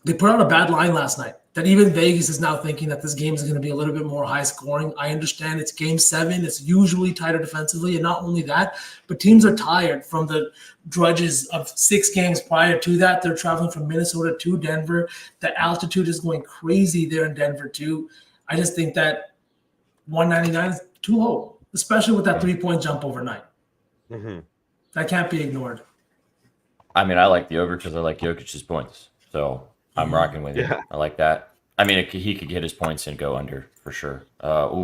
they put out a bad line last night, that even Vegas is now thinking that this game is going to be a little bit more high scoring. I understand it's game 7. It's usually tighter defensively. And not only that, but teams are tired from the drudges of 6 games prior to that. They're traveling from Minnesota to Denver. The altitude is going crazy there in Denver too. I just think that 199 is too low, especially with that 3-point jump overnight. Mm-hmm. That can't be ignored. I mean, I like the over because I like Jokic's points. So I'm rocking with you. I like that. I mean, he could get his points and go under for sure.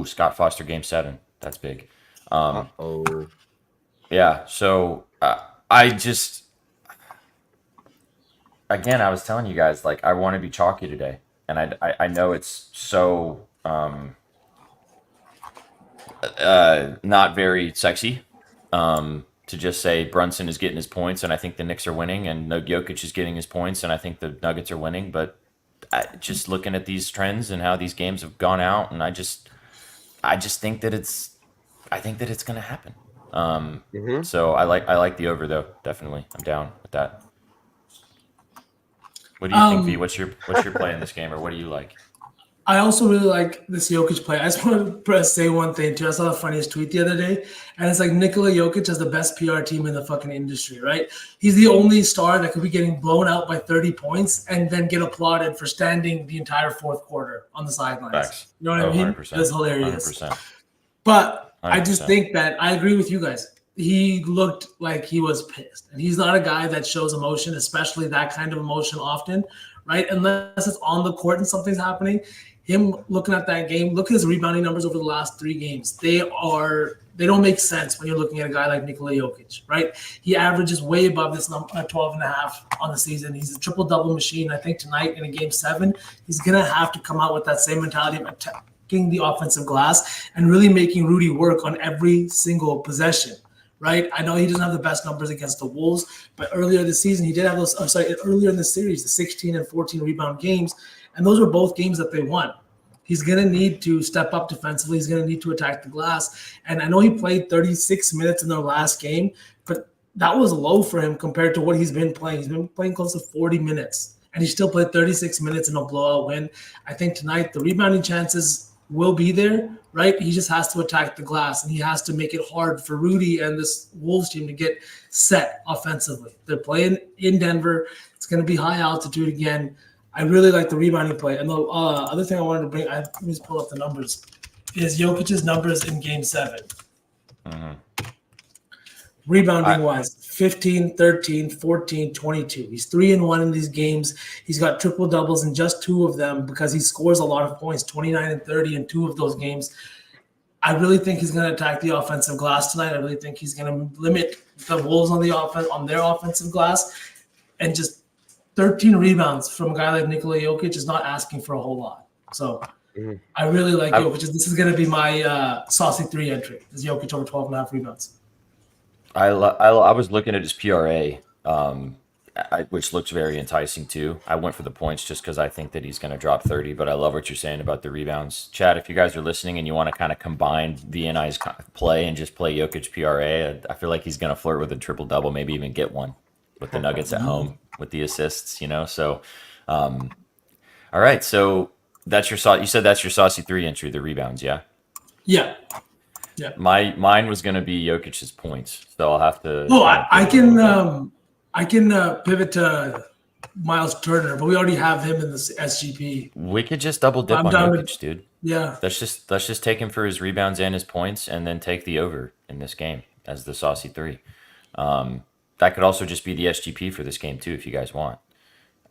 Scott Foster, game 7. That's big. Yeah. So I just, again, I was telling you guys, like, I want to be chalky today. And I know it's so not very sexy to just say Brunson is getting his points and I think the Knicks are winning, and Jokic is getting his points and I think the Nuggets are winning. But just looking at these trends and how these games have gone out, and I just think that it's going to happen. So I like the over though. Definitely, I'm down with that. What do you think, V? What's your play in this game, or what do you like? I also really like this Jokic play. I just want to say one thing too. I saw the funniest tweet the other day, and it's like Nikola Jokic has the best PR team in the fucking industry, right? He's the only star that could be getting blown out by 30 points and then get applauded for standing the entire fourth quarter on the sidelines. Facts. You know what I mean? 100%. That's hilarious. 100%. But 100%. I just think that I agree with you guys. He looked like he was pissed, and he's not a guy that shows emotion, especially that kind of emotion often, right? Unless it's on the court and something's happening. Him looking at that game, look at his rebounding numbers over the last 3 games. They don't make sense when you're looking at a guy like Nikola Jokic, right? He averages way above this number, 12.5 on the season. He's a triple-double machine. I think tonight in a game 7, he's going to have to come out with that same mentality of attacking the offensive glass and really making Rudy work on every single possession, right? I know he doesn't have the best numbers against the Wolves, but earlier this season, he did have those, earlier in the series, the 16 and 14 rebound games, and those were both games that they won. He's going to need to step up defensively. He's going to need to attack the glass. And I know he played 36 minutes in their last game, but that was low for him compared to what he's been playing. He's been playing close to 40 minutes, and he still played 36 minutes in a blowout win. I think tonight the rebounding chances will be there, right? He just has to attack the glass, and he has to make it hard for Rudy and this Wolves team to get set offensively. They're playing in Denver. It's going to be high altitude again. I really like the rebounding play. And the other thing I wanted to bring, let me just pull up the numbers, is Jokic's numbers in game 7. Mm-hmm. Rebounding-wise, 15, 13, 14, 22. He's 3-1 in these games. He's got triple-doubles in just 2 of them because he scores a lot of points, 29 and 30 in 2 of those games. I really think he's going to attack the offensive glass tonight. I really think he's going to limit the Wolves on their offensive glass, and just 13 rebounds from a guy like Nikola Jokic is not asking for a whole lot. So I really like Jokic. This is going to be my saucy 3 entry. Is Jokic over 12.5 rebounds? I was looking at his PRA, which looks very enticing too. I went for the points just because I think that he's going to drop 30, but I love what you're saying about the rebounds. Chad, if you guys are listening and you want to kind of combine VNI's play and just play Jokic PRA, I feel like he's going to flirt with a triple-double, maybe even get one with the Nuggets at home with the assists, So, all right. So that's you said that's your saucy 3 entry, the rebounds, yeah? Yeah. Mine was going to be Jokic's points, so I'll have to. Oh, I can pivot to Miles Turner, but we already have him in the SGP. We could just double dip on Jokic, dude. Yeah. Let's just take him for his rebounds and his points, and then take the over in this game as the saucy 3. That could also just be the SGP for this game too, if you guys want.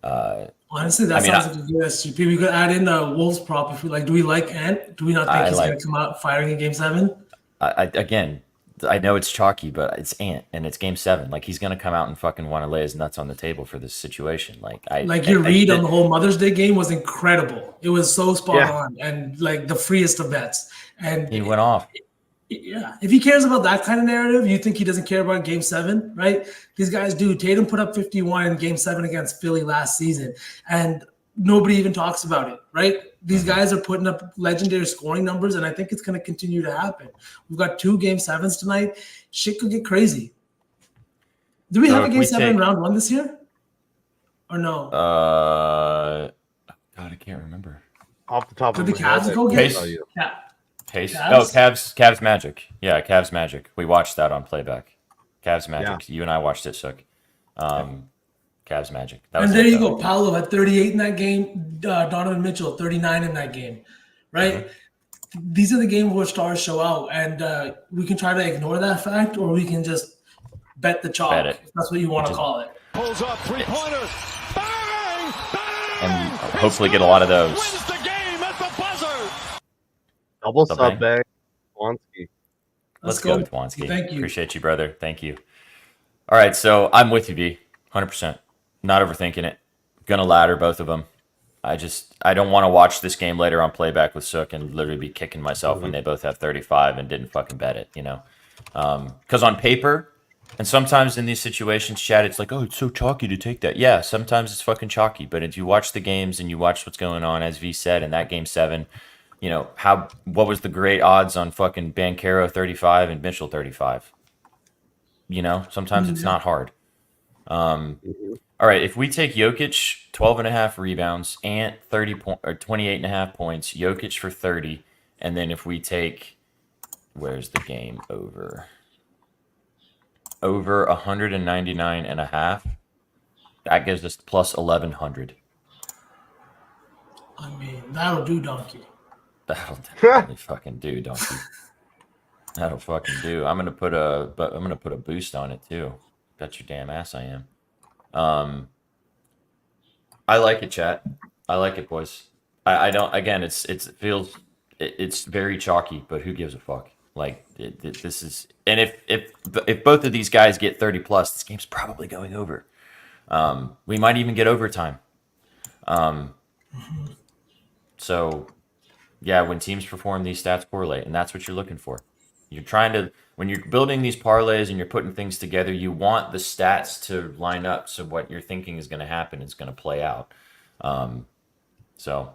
Honestly, sounds like a good SGP. We could add in the Wolves prop if we like. Do we like Ant? Do we not think he's going to come out firing in game 7? Again, I know it's chalky, but it's Ant, and it's Game 7. Like, he's gonna come out and fucking want to lay his nuts on the table for this situation. Your read on the whole Mother's Day game was incredible. It was so spot on, and like the freest of bets. And he went off. Yeah, if he cares about that kind of narrative, you think he doesn't care about Game 7, right? These guys do. Tatum put up 51 in Game 7 against Philly last season, and nobody even talks about it, right? These guys are putting up legendary scoring numbers, and I think it's going to continue to happen. We've got 2 Game 7s tonight. Shit could get crazy. Do we have a Game 7 in round 1 this year? Or no? God, I can't remember. Off the top of my head. Could the Cavs go get it? Pace. Cavs Magic. Yeah, Cavs Magic. We watched that on playback. Cavs Magic. Yeah. You and I watched it, Sook. Cavs Magic. And there you go. Paolo had 38 in that game. Donovan Mitchell, 39 in that game. Right? Mm-hmm. These are the games where stars show out. And we can try to ignore that fact, or we can just bet the chalk, if that's what you want to call it. Pulls up, three-pointer. Bang! Bang! And hopefully get a lot of those. Wins the game at the buzzer. Double sub bag. Wansky. Let's go with Wansky. Thank you. Appreciate you, brother. Thank you. All right, so I'm with you, B. 100%. Not overthinking it. Gonna ladder both of them. I don't want to watch this game later on playback with Sook and literally be kicking myself when they both have 35 and didn't fucking bet it, you know? Because on paper, and sometimes in these situations, Chad, it's like, oh, it's so chalky to take that. Yeah, sometimes it's fucking chalky. But if you watch the games and you watch what's going on, as V said, in that Game 7, you know, what was the great odds on fucking Banchero 35 and Mitchell 35? You know, sometimes it's not hard. All right, if we take Jokic, 12.5 rebounds, Ant 28.5 points, Jokic for 30, and then if we take, where's the game over 199.5, that gives us plus 1,100. I mean, that'll do, donkey. That'll definitely fucking do, donkey. That'll fucking do. I'm gonna put a boost on it too. Bet your damn ass I am. I like it, chat. I like it, boys. I don't. Again, it's very chalky, but who gives a fuck? Like this is, and if both of these guys get 30 plus, this game's probably going over. We might even get overtime. So, yeah, when teams perform, these stats correlate, and that's what you're looking for. You're trying to, when you're building these parlays and you're putting things together, you want the stats to line up so what you're thinking is going to happen is going to play out. So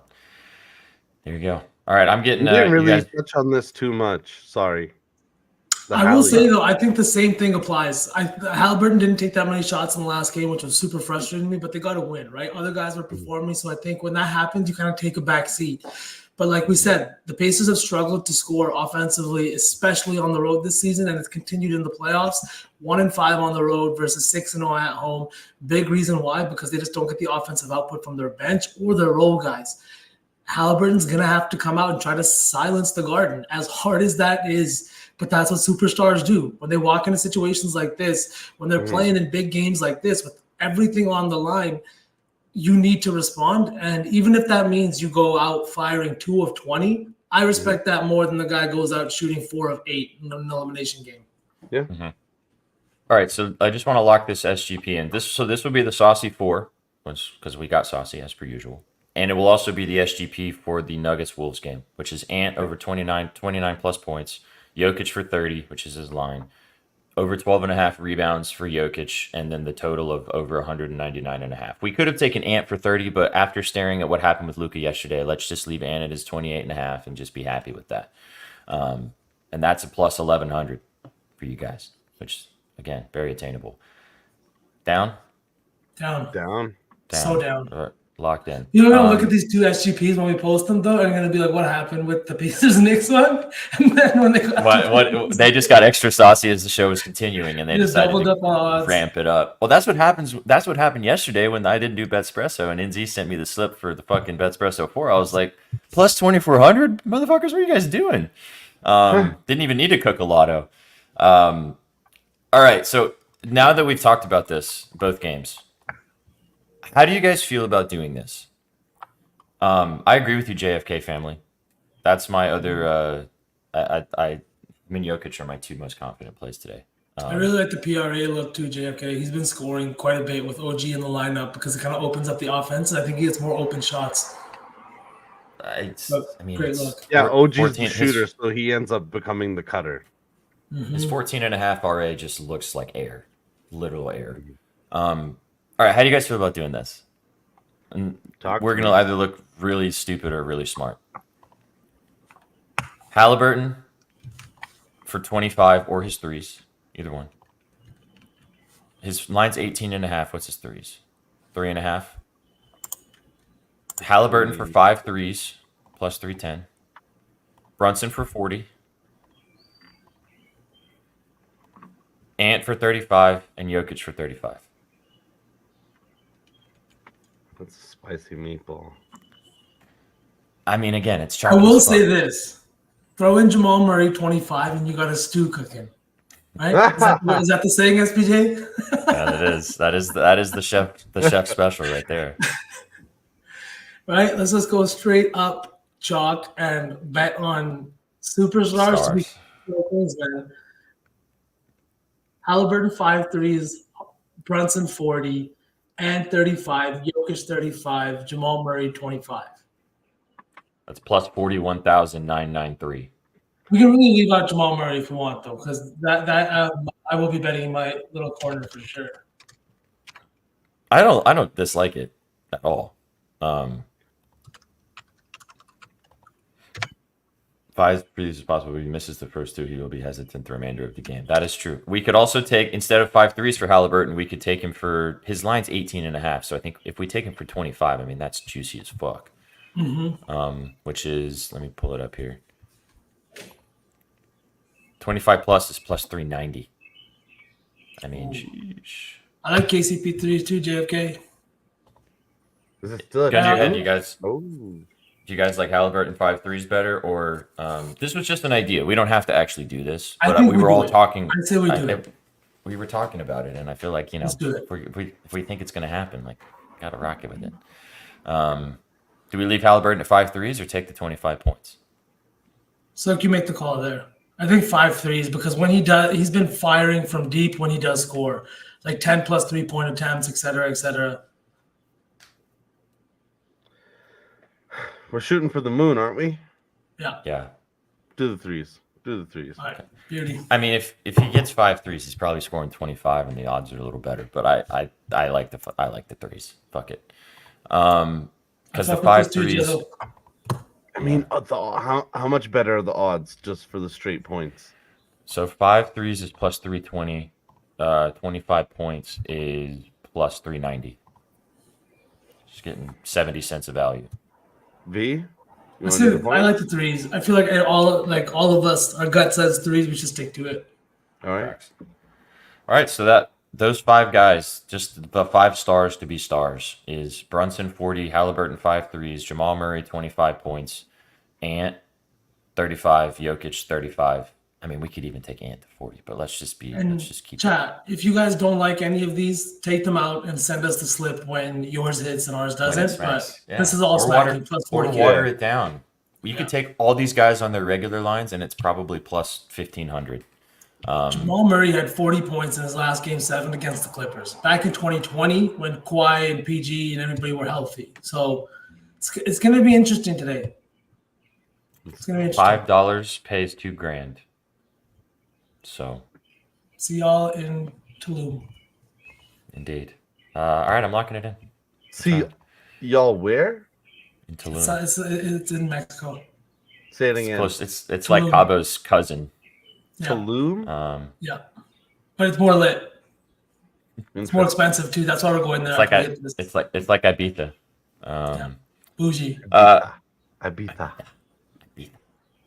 there you go. All right, I'm getting. You didn't really touch on this too much. Sorry. I will say though, I think the same thing applies. Halliburton didn't take that many shots in the last game, which was super frustrating me. But they got to win, right? Other guys were performing, so I think when that happens, you kind of take a back seat. But like we said, the Pacers have struggled to score offensively, especially on the road this season, and it's continued in the playoffs. 1-5 on the road versus 6-0 at home. Big reason why, because they just don't get the offensive output from their bench or their role guys. Halliburton's going to have to come out and try to silence the Garden, as hard as that is. But that's what superstars do. When they walk into situations like this, when they're playing in big games like this with everything on the line, you need to respond. And even if that means you go out firing 2 of 20, I respect that more than the guy goes out shooting 4 of 8 in an elimination game. Yeah. Mm-hmm. All right, so I just want to lock this SGP in. This would be the SAUCY 4, because we got SAUCY as per usual. And it will also be the SGP for the Nuggets-Wolves game, which is Ant over 29 plus points, Jokic for 30, which is his line, over 12.5 rebounds for Jokic, and then the total of over 199.5. We could have taken Ant for 30, but after staring at what happened with Luka yesterday, let's just leave Ant at his 28.5 and just be happy with that. And that's a plus 1,100 for you guys, which, again, very attainable. Down? Down. So down. Locked in. You know, I'm gonna look at these 2 SGPs when we post them, though, and I'm gonna be like, "What happened with the Pacers Knicks one?" And then when they what they just got extra saucy as the show was continuing, and they decided to ramp it up. Well, that's what happens. That's what happened yesterday when I didn't do Betspresso, and NZ sent me the slip for the fucking Betspresso 4. I was like, plus 2,400, motherfuckers, what are you guys doing? Didn't even need to cook a lotto. All right, so now that we've talked about this, both games. How do you guys feel about doing this? I agree with you, JFK family. That's my other. mean, Jokic are my two most confident plays today. I really like the PRA look too, JFK. He's been scoring quite a bit with OG in the lineup because it kind of opens up the offense. I think he gets more open shots. Great look. Yeah, OG's the shooter, so he ends up becoming the cutter. His 14.5 RA just looks like air, literal air. All right, how do you guys feel about doing this? And we're going to either look really stupid or really smart. Halliburton for 25 or his threes, either one. His line's 18.5. What's his threes? 3.5. Halliburton for 5 threes, plus 310. Brunson for 40. Ant for 35, and Jokic for 35. That's a spicy meatball. I mean, again, it's I will say this. Throw in Jamal Murray 25 and you got a stew cooking. Right? Is that the saying, SPJ? Yeah, it is. That is the chef special right there. Right? Let's just go straight up chalk and bet on superstars to be things, man. Halliburton 5 threes, Brunson 40, and 35, Jokic 35, Jamal Murray 25. That's plus 41,993. We can really leave out Jamal Murray if we want, though, because that I will be betting in my little corner for sure. I don't dislike it at all. 5 threes is possible. If he misses the first 2, he will be hesitant the remainder of the game. That is true. We could also take, instead of 5 threes for Halliburton, we could take him for, his line's 18.5. So I think if we take him for 25, I mean, that's juicy as fuck. Which is, let me pull it up here. 25 plus is plus 390. I mean, sheesh. I like KCP threes too, JFK. Is it still gun to your head, you guys? Oh. Do you guys like Halliburton 5 threes better, or this was just an idea? We don't have to actually do this, but we were all talking. I'd say we do it. We were talking about it, and I feel like, you know, if we think it's going to happen, like, gotta rock it with it. Do we leave Halliburton at 5 threes or take the 25 points? So you make the call there. I think 5 threes because when he does, he's been firing from deep when he does score, like 10 plus 3-point attempts, et cetera, et cetera. We're shooting for the moon, aren't we? Yeah. Yeah. Do the threes. All right. Beauty. I mean, if he gets 5 threes, he's probably scoring 25, and the odds are a little better. But I like the threes. Fuck it. Because the 5 threes. I mean, how much better are the odds just for the straight points? So 5 threes is plus 320. 25 points is plus 390. Just getting 70 cents of value. V? I like the threes. I feel like all of us, our gut says threes. We should stick to it. All right. All right. So those 5 guys, just the 5 stars to be stars, is Brunson 40, Halliburton 5 threes, Jamal Murray 25 points, Ant 35, Jokic 35. I mean, we could even take Ant to 40, but let's just keep chat. If you guys don't like any of these, take them out and send us the slip when yours hits and ours doesn't. But this is all smacking plus 40. Water it down. You could take all these guys on their regular lines, and it's probably plus 1,500. Jamal Murray had 40 points in his last game 7 against the Clippers back in 2020 when Kawhi and PG and everybody were healthy. So it's going to be interesting today. It's going to be interesting. $5 pays $2,000. So, see y'all in Tulum. Indeed. All right, I'm locking it in. See y'all where? In Tulum. It's in Mexico. Say it again. Close. It's like Cabo's cousin. Yeah. Tulum. Yeah, but it's more lit. It's more expensive too. That's why we're going there. It's like Ibiza. Bougie. Ibiza.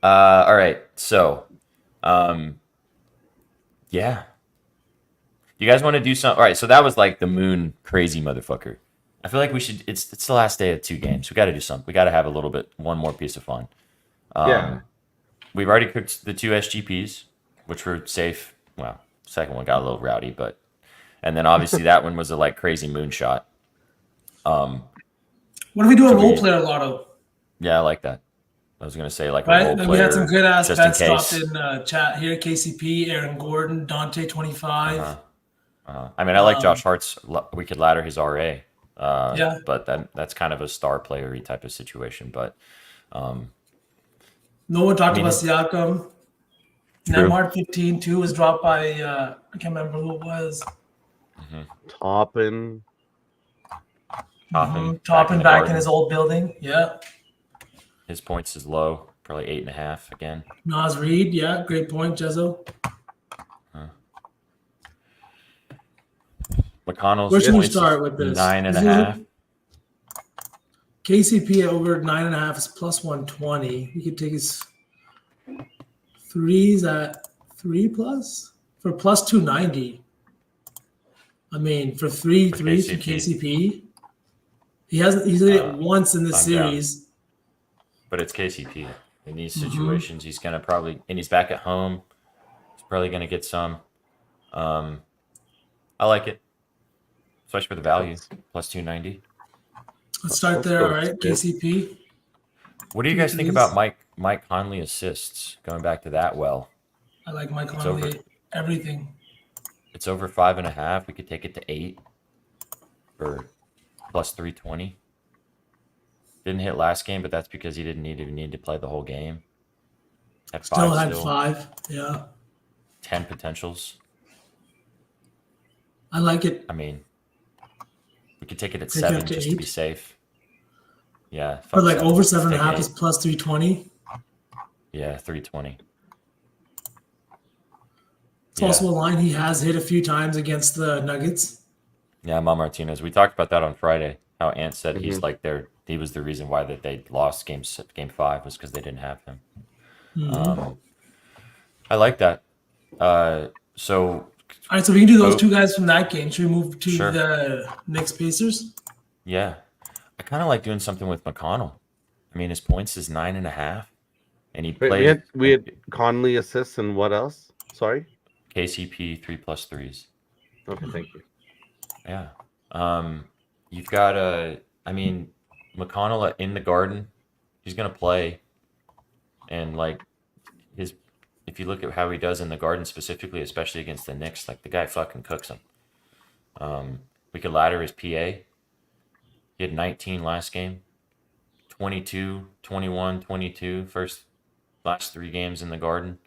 All right. So, yeah. You guys want to do something? All right. So that was like the moon crazy motherfucker. I feel like we should. It's the last day of 2 games. We got to do something. We got to have one more piece of fun. Yeah. We've already cooked the 2 SGPs, which were safe. Well, second one got a little rowdy, and then obviously that one was a like crazy moonshot. What if we do a role player lotto? Yeah, I like that. I was going to say like a Right, role then player. we had some good ass just in bets dropped case. in chat here. KCP, Aaron Gordon, Dante 25. I mean, I like Josh Hart's. We could ladder his RA. Yeah. But that's kind of a star player-y type of situation. But no one talked about Siakam. True. Neymar 15-2 was dropped by I can't remember who it was. Toppin back in his old building. Yeah. His points is low, probably 8.5 again. Nas Reed, yeah, great point, Jezzo. McConnell's Where should we points start with this? 9.5. KCP over 9.5 is plus 120. We could take his threes at 3+ for plus 290. I mean, for three threes from KCP, he's hit it once in this series. Down. But it's KCP. In these situations, he's gonna probably, and he's back at home. He's probably gonna get some. I like it, especially for the value, plus 290. Let's start there, all right? KCP. What do you guys think about Mike Conley assists? Going back to that well. I like Mike Conley. Everything. It's over 5.5. We could take it to 8 for plus 320. Didn't hit last game, but that's because he didn't even need to play the whole game. At Still had 5. Yeah. 10 potentials. I like it. I mean, we could take it at 7 just to be safe. Yeah. But like over 7.5 is plus 320. Yeah, 320. It's also a line he has hit a few times against the Nuggets. Yeah, Mal Martinez. We talked about that on Friday. How Ant said he's like he was the reason why that they lost game 5 was because they didn't have him. I like that. So all right, so we can do those two guys from that game. Should we move to the Knicks Pacers? Yeah, I kind of like doing something with McConnell. I mean, his points is 9.5, and he played. We had Conley assists and what else? Sorry, KCP 3+3s. Okay, thank you. Yeah, you've got I mean, McConnell in the Garden, he's gonna play, and like if you look at how he does in the Garden specifically, especially against the Knicks, like the guy fucking cooks him. We could ladder his PA. He had 19 last game, 22, 21, 22 last 3 games in the Garden,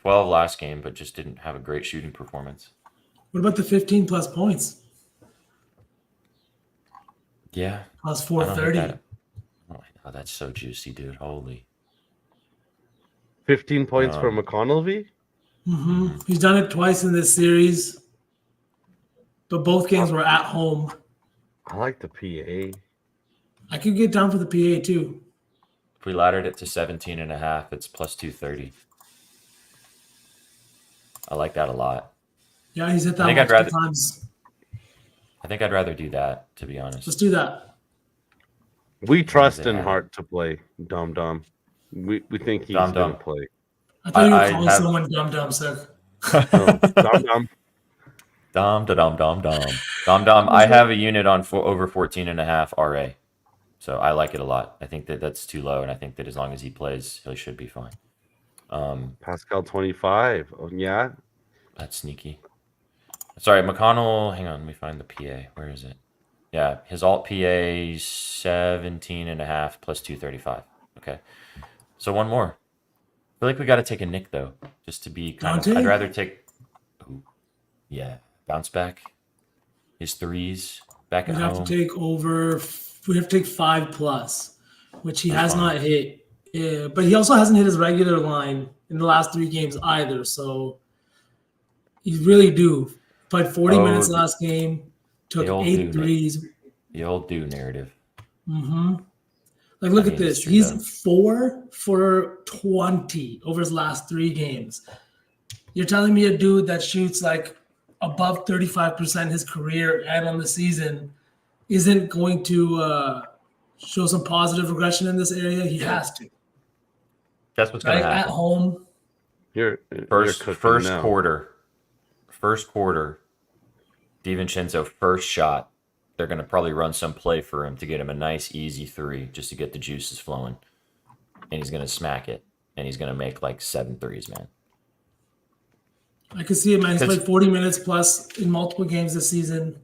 12 last game, but just didn't have a great shooting performance. What about the 15+ points? Yeah. Plus 430. Oh, that's so juicy, dude. Holy. 15 points for McConnell V? He's done it twice in this series, but both games were at home. I like the PA. I could get down for the PA too. If we laddered it to 17.5, it's plus 230. I like that a lot. Yeah, he's hit that multiple times. I think I'd rather do that, to be honest. Let's do that. We trust in Hart to play Dom. We think he's going to play. I thought you were calling someone Dum, sir. Dom. I have a unit on over 14.5 RA. So I like it a lot. I think that's too low, and I think that as long as he plays, he should be fine. Pascal 25. Oh, yeah. That's sneaky. Sorry, McConnell. Hang on, let me find the PA. Where is it? Yeah, his alt PA 17.5 plus 235. Okay. So one more. I feel like we got to take a Nick though, just to be kind of. I'd rather take. Ooh, yeah, bounce back. His threes back at home. We have to take 5+, which he has not hit. Yeah, but he also hasn't hit his regular line in the last 3 games either. So he's really due. Played 40 minutes last game. Took 8 threes. The old do narrative. Like, look at this. He's 4 for 20 over his last 3 games. You're telling me a dude that shoots like above 35% his career and on the season isn't going to show some positive regression in this area? He has to. That's what's going to happen. At home. First quarter, DiVincenzo first shot. They're going to probably run some play for him to get him a nice, easy 3 just to get the juices flowing. and he's going to smack it, and he's going to make like 7 threes, man. I can see it, man. He's played 40 minutes plus in multiple games this season.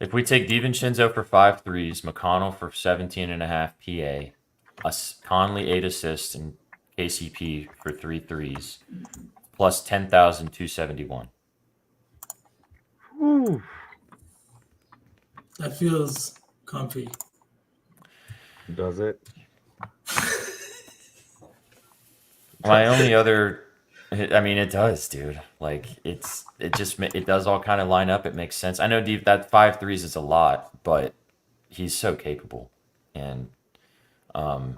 If we take DiVincenzo for 5 threes, McConnell for 17.5 PA, Conley 8 assists, and KCP for 3 threes, plus 10,271. Ooh. That feels comfy. Does it? My only other, I mean, it does, dude. Like it does all kind of line up. It makes sense. I know that 5 threes is a lot, but he's so capable. And the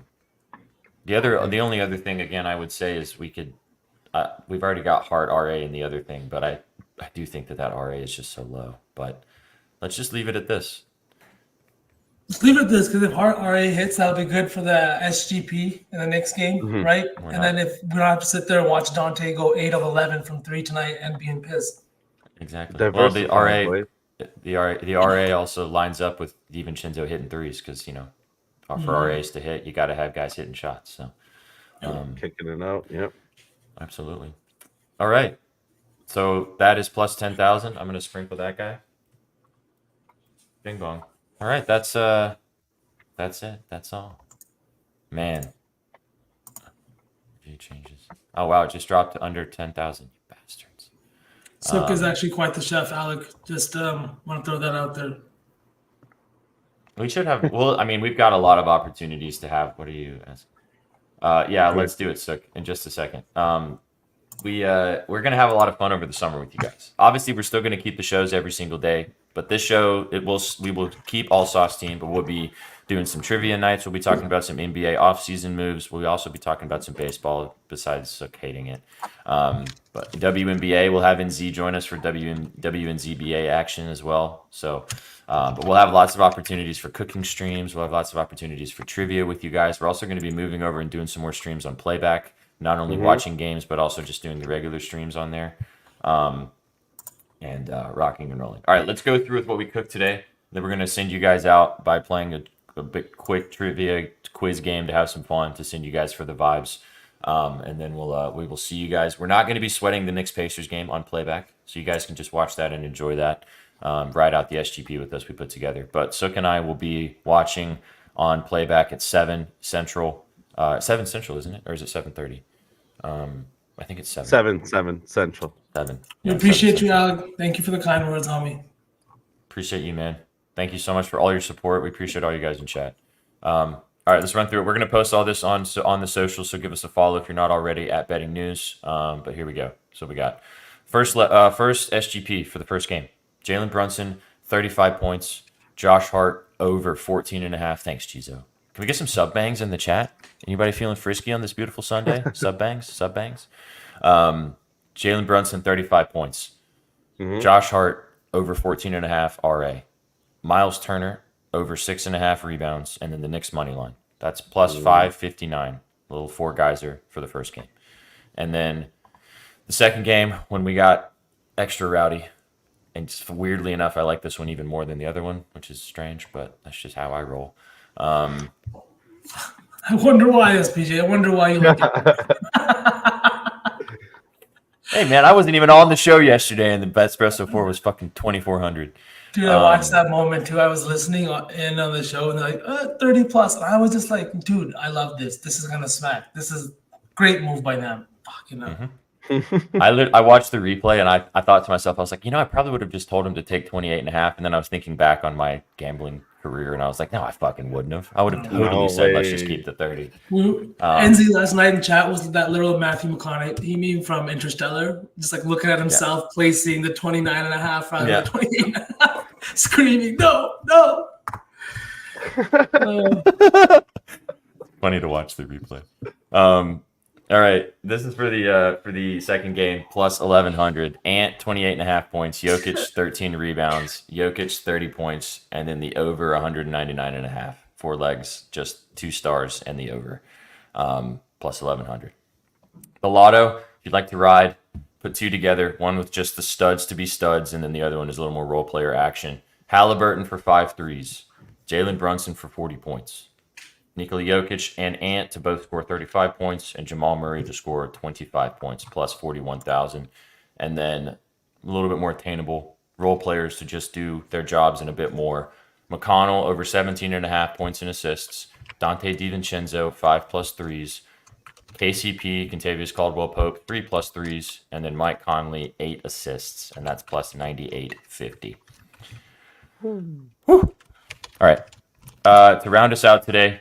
only other thing again I would say is we've already got Hart RA in the other thing, but I do think that RA is just so low. But let's just leave it at this. Let's leave it at this, because if Hart RA hits, that'll be good for the SGP in the next game, right? Then if we don't have to sit there and watch Dante go 8 of 11 from 3 tonight and being pissed. Exactly. Well, the RA also lines up with DiVincenzo hitting threes, because for RAs to hit, you got to have guys hitting shots. So kicking it out. Yep. Absolutely. All right. So that is plus 10,000. I'm going to sprinkle that guy. Bing bong. All right, that's it. That's all. Man. View changes. Oh wow, it just dropped to under 10,000. You bastards. Sook is actually quite the chef, Alec. Just want to throw that out there. We should have. Well, I mean, we've got a lot of opportunities to have. What are you asking? Yeah, let's do it, Sook, in just a second. We're gonna have a lot of fun over the summer with you guys. Obviously, we're still gonna keep the shows every single day, but this show we will keep all Sauce team, but we'll be doing some trivia nights. We'll be talking about some NBA offseason moves. We'll also be talking about some baseball besides Sook hating it. But WNBA, we'll have NZ join us for WNZBA action as well. So, but we'll have lots of opportunities for cooking streams. We'll have lots of opportunities for trivia with you guys. We're also going to be moving over and doing some more streams on playback. Not only watching games, but also just doing the regular streams on there, and rocking and rolling. All right, let's go through with what we cooked today. Then we're going to send you guys out by playing a bit quick trivia quiz game to have some fun, to send you guys for the vibes. And then we will see you guys. We're not going to be sweating the Knicks Pacers game on playback, so you guys can just watch that and enjoy that. Ride out the SGP with us we put together. But Sook and I will be watching on playback at 7 Central. 7 Central, isn't it? Or is it 7:30? I think it's 7. 7 Central. 7. We Yeah, appreciate 7 you, Alec. Thank you for the kind words, homie. Appreciate you, man. Thank you so much for all your support. We appreciate all you guys in chat. All right, let's run through it. We're going to post all this on the socials, so give us a follow if you're not already at Betting News. But here we go. So we got first SGP for the first game. Jalen Brunson, 35 points. Josh Hart, over 14.5. Thanks, Chizo. Can we get some sub bangs in the chat? Anybody feeling frisky on this beautiful Sunday? Sub bangs. Jalen Brunson, 35 points. Josh Hart, over 14.5 RA. Miles Turner, over 6.5 rebounds. And then the Knicks money line. That's plus 559. Little 4-geyser for the first game. And then the second game, when we got extra rowdy. And just weirdly enough, I like this one even more than the other one, which is strange, but that's just how I roll. I wonder why, SPJ. I wonder why you like it. Hey, man, I wasn't even on the show yesterday, and the Espresso 4 was fucking 2,400. Dude, I watched that moment, too. I was listening in on the show, and they're like, 30 plus. And I was just like, dude, I love this. This is going to smack. This is a great move by them. Fucking hell. I watched the replay, and I thought to myself, I was like, I probably would have just told him to take 28.5, and then I was thinking back on my gambling career, and I was like, no, I fucking wouldn't have. I would have totally said, let's just keep the 30. NZ last night in chat was that little Matthew McConaughey meme from Interstellar, just like looking at himself placing the 29.5 rather than 28.5, screaming, no. Funny to watch the replay. All right, this is for the second game, plus 1,100. Ant, 28.5 points. Jokic, 13 rebounds. Jokic, 30 points. And then the over, 199.5. 4 legs, just 2 stars, and the over, plus 1,100. The lotto, if you'd like to ride, put 2 together. One with just the studs to be studs, and then the other one is a little more role player action. Halliburton for 5 threes. Jalen Brunson for 40 points. Nikola Jokic and Ant to both score 35 points, and Jamal Murray to score 25 points plus 41,000. And then a little bit more attainable role players to just do their jobs and a bit more. McConnell over 17.5 points and assists. Dante DiVincenzo 5+ threes. KCP, Kentavious Caldwell-Pope 3+ threes, and then Mike Conley 8 assists, and that's plus 98.50. All right. To round us out today,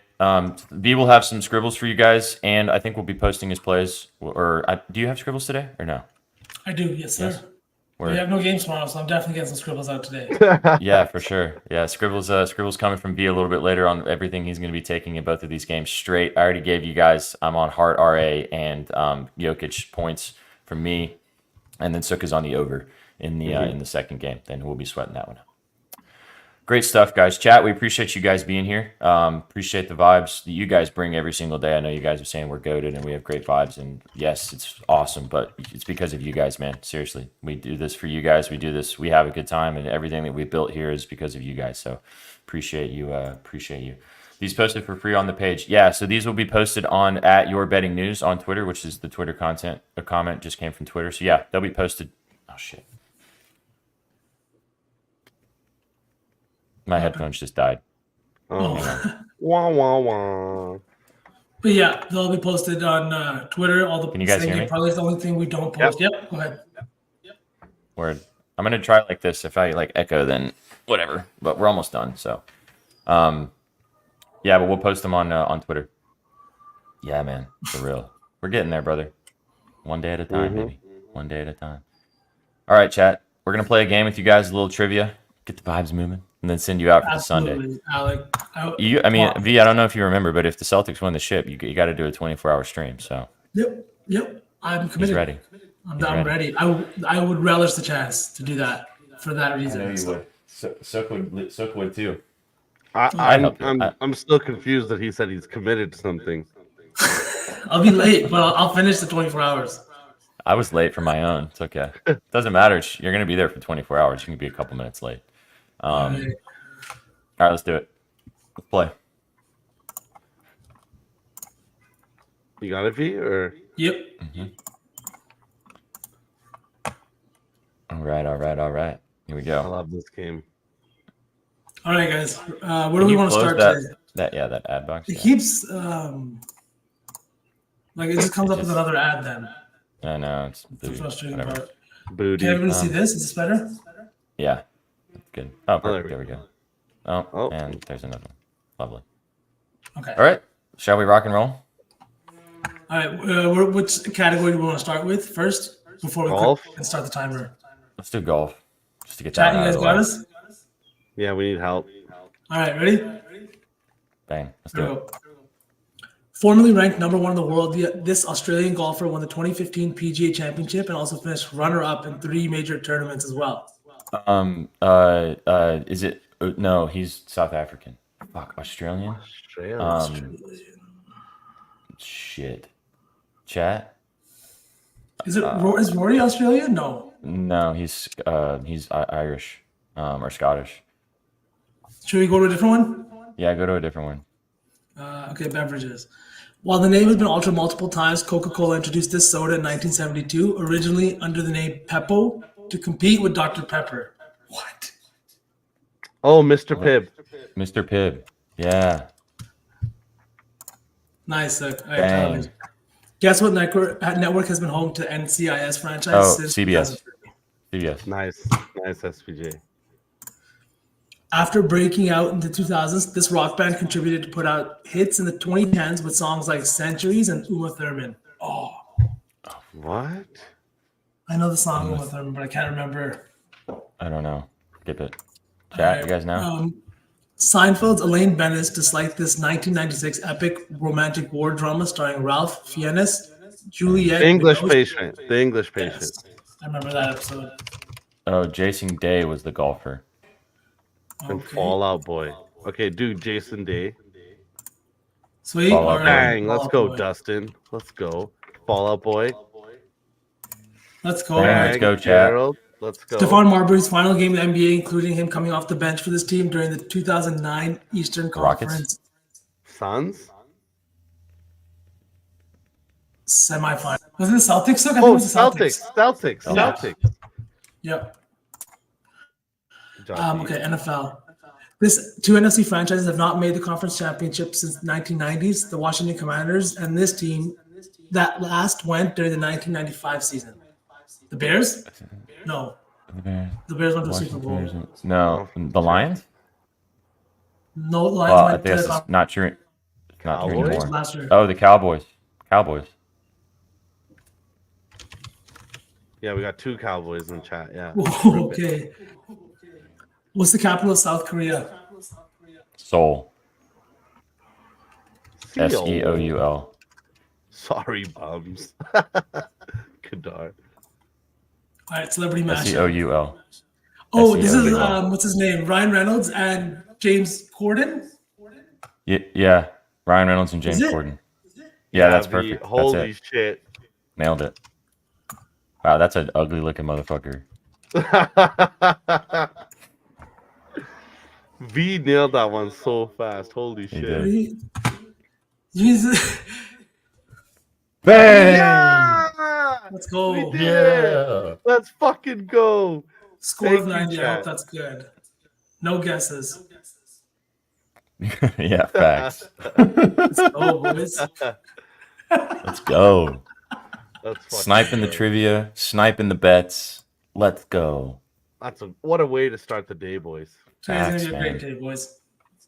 V will have some scribbles for you guys, and I think we'll be posting his plays. Do you have scribbles today or no? I do, yes, sir. Yes. We have no games tomorrow, so I'm definitely getting some scribbles out today. Yeah, for sure. Yeah, scribbles coming from V a little bit later on everything he's going to be taking in both of these games straight. I already gave you guys, I'm on Hart RA and Jokic points from me, and then Sukka's on the over in the second game. Then we'll be sweating that one out. Great stuff, guys. Chat, we appreciate you guys being here. Appreciate the vibes that you guys bring every single day. I know you guys are saying we're goated and we have great vibes. And yes, it's awesome, but it's because of you guys, man. Seriously, we do this for you guys. We do this. We have a good time, and everything that we built here is because of you guys. So appreciate you. Appreciate you. These posted for free on the page. Yeah, so these will be posted on @YourBettingNews on Twitter, which is the Twitter content. A comment just came from Twitter. So yeah, they'll be posted. Oh, shit. My headphones just died. Oh. Wah, wah, wah. But yeah, they'll be posted on Twitter. All the Can you guys hear me? Probably the only thing we don't post. Yep, go ahead. Word. I'm going to try it like this. If I echo, then whatever. But we're almost done. So, yeah, but we'll post them on Twitter. Yeah, man. For real. We're getting there, brother. One day at a time, baby. One day at a time. All right, chat. We're going to play a game with you guys, a little trivia. Get the vibes moving. And then send you out for the Sunday. Alec. V, I don't know if you remember, but if the Celtics win the ship, you got to do a 24-hour stream. So. Yep. I'm committed. He's ready. I'm ready. I would relish the chance to do that for that reason. I know you would. Sook would too. I'm still confused that he said he's committed to something. I'll be late, but I'll finish the 24 hours. I was late for my own. It's okay. Doesn't matter. You're going to be there for 24 hours. You can be a couple minutes late. All right, let's do it. Let's play. You got it, V? Or yep. All right. Here we go. I love this game. All right, guys. Where do we want to start today? That ad box. It keeps it just comes up with another ad. Then I know it's the frustrating part. Booty. Can everybody see this? Is this better? Yeah. Good. Oh, perfect. There we go. Oh, and there's another one. Lovely. Okay. All right. Shall we rock and roll? All right. Which category do we want to start with first before we golf and start the timer? Let's do golf. Just to get that. You guys got us? Yeah, we need help. All right. Ready? Bang. Let's do it. Formerly ranked number 1 in the world, this Australian golfer won the 2015 PGA Championship and also finished runner-up in 3 major tournaments as well. Is it? No, he's South African. Fuck, Australian. Shit. Chat. Is Rory Australian? No, he's Irish, or Scottish. Should we go to a different one? Yeah, go to a different one. Okay, beverages. While the name has been altered multiple times, Coca-Cola introduced this soda in 1972, originally under the name Peppo, to compete with Dr. Pepper. What? Oh, Mr. Pibb. Mr. Pibb. Yeah. Nice. Guess what network has been home to NCIS franchise since CBS. Nice SPJ. After breaking out in the 2000s, this rock band contributed to put out hits in the 2010s with songs like Centuries and Uma Thurman. Oh. What? I know the song Uma Thurman, but I can't remember. I don't know. Skip it. Chat, you guys know? Seinfeld's Elaine Bennis disliked this 1996 epic romantic war drama starring Ralph Fiennes, Juliette. The English Patient. Yes. I remember that episode. Oh, Jason Day was the golfer. And Fallout Boy. Okay, dude, Jason Day. Sweet. Bang, let's go, Dustin. Let's go. Fallout Boy. Let's go. Let's go, chat. Gerald. Let's go. Stephon Marbury's final game in the NBA, including him coming off the bench for this team during the 2009 Eastern Conference Suns? Semifinal. Was it the Celtics? I think it Oh, was the Celtics. Yeah. Celtics. Yep. Good job, Okay, NFL. Two NFC franchises have not made the conference championship since the 1990s, the Washington Commanders and this team that last went during the 1995 season. The Bears? No. The Bears went to the Super Bowl. No. The Lions? No, the Lions Well, I went guess to the it's not true. Not true Cowboys? anymore. last year. Oh, the Cowboys. Cowboys. Yeah, we got 2 Cowboys in chat. Yeah. Okay. What's the capital of South Korea? Seoul. Seoul. Seoul. Sorry, bums. Kadar. All right, celebrity mashup. Seoul. Oh, this is SEOUL. what's his name? Ryan Reynolds and James Corden. Yeah. Ryan Reynolds and James it? Corden. Yeah, that's perfect. Holy That's it. shit. Nailed it. Wow, that's an ugly looking motherfucker. V nailed that one so fast. Holy shit. did. Jesus. Bang! Yeah! Let's go. We did it! Let's fucking go. Score Thank of you, 90. I chat. hope that's good. No guesses. Yeah, facts. Let's go, boys. Let's go. That's fucking Sniping the good. trivia, sniping the bets. Let's go. What a way to start the day, boys. Today's Facts, gonna be a man. great day, boys.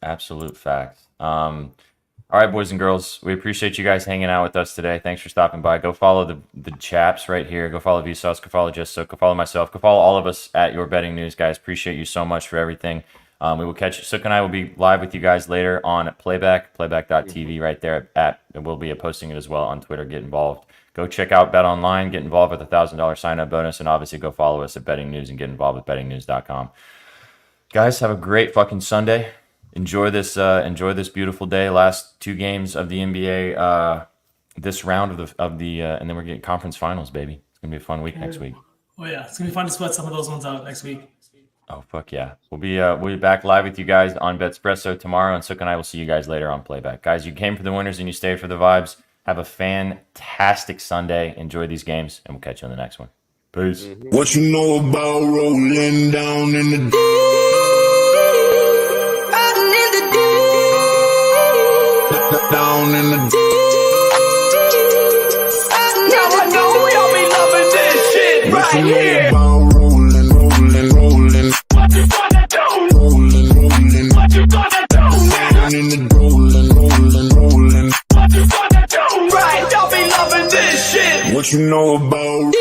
Absolute facts. All right, boys and girls, we appreciate you guys hanging out with us today. Thanks for stopping by. Go follow the chaps right here. Go follow Vsauce. Go follow Just So. Go follow myself. Go follow all of us at Your Betting News, guys. Appreciate you so much for everything. We will catch you. Sook and I will be live with you guys later on playback.tv right there and we'll be posting it as well on Twitter. Get involved. Go check out Bet Online. Get involved with a $1,000 sign-up bonus, and obviously go follow us at Betting News and get involved with bettingnews.com. Guys, have a great fucking Sunday. Enjoy this beautiful day. Last 2 games of the NBA this round of the and then we're getting conference finals, baby. It's gonna be a fun week next week. Oh yeah, it's gonna be fun to sweat some of those ones out next week. Oh fuck yeah. We'll be back live with you guys on Betspresso tomorrow, and Sook and I will see you guys later on Playback. Guys, you came for the winners and you stayed for the vibes. Have a fantastic Sunday. Enjoy these games, and we'll catch you on the next one. Peace. What you know about rolling down in the down in the Now I know y'all be loving this shit what right you know here. about rolling. What you gonna do? Rolling. What you gonna do? Down in the rolling. What you gonna do? Right, y'all be loving this shit. What you know about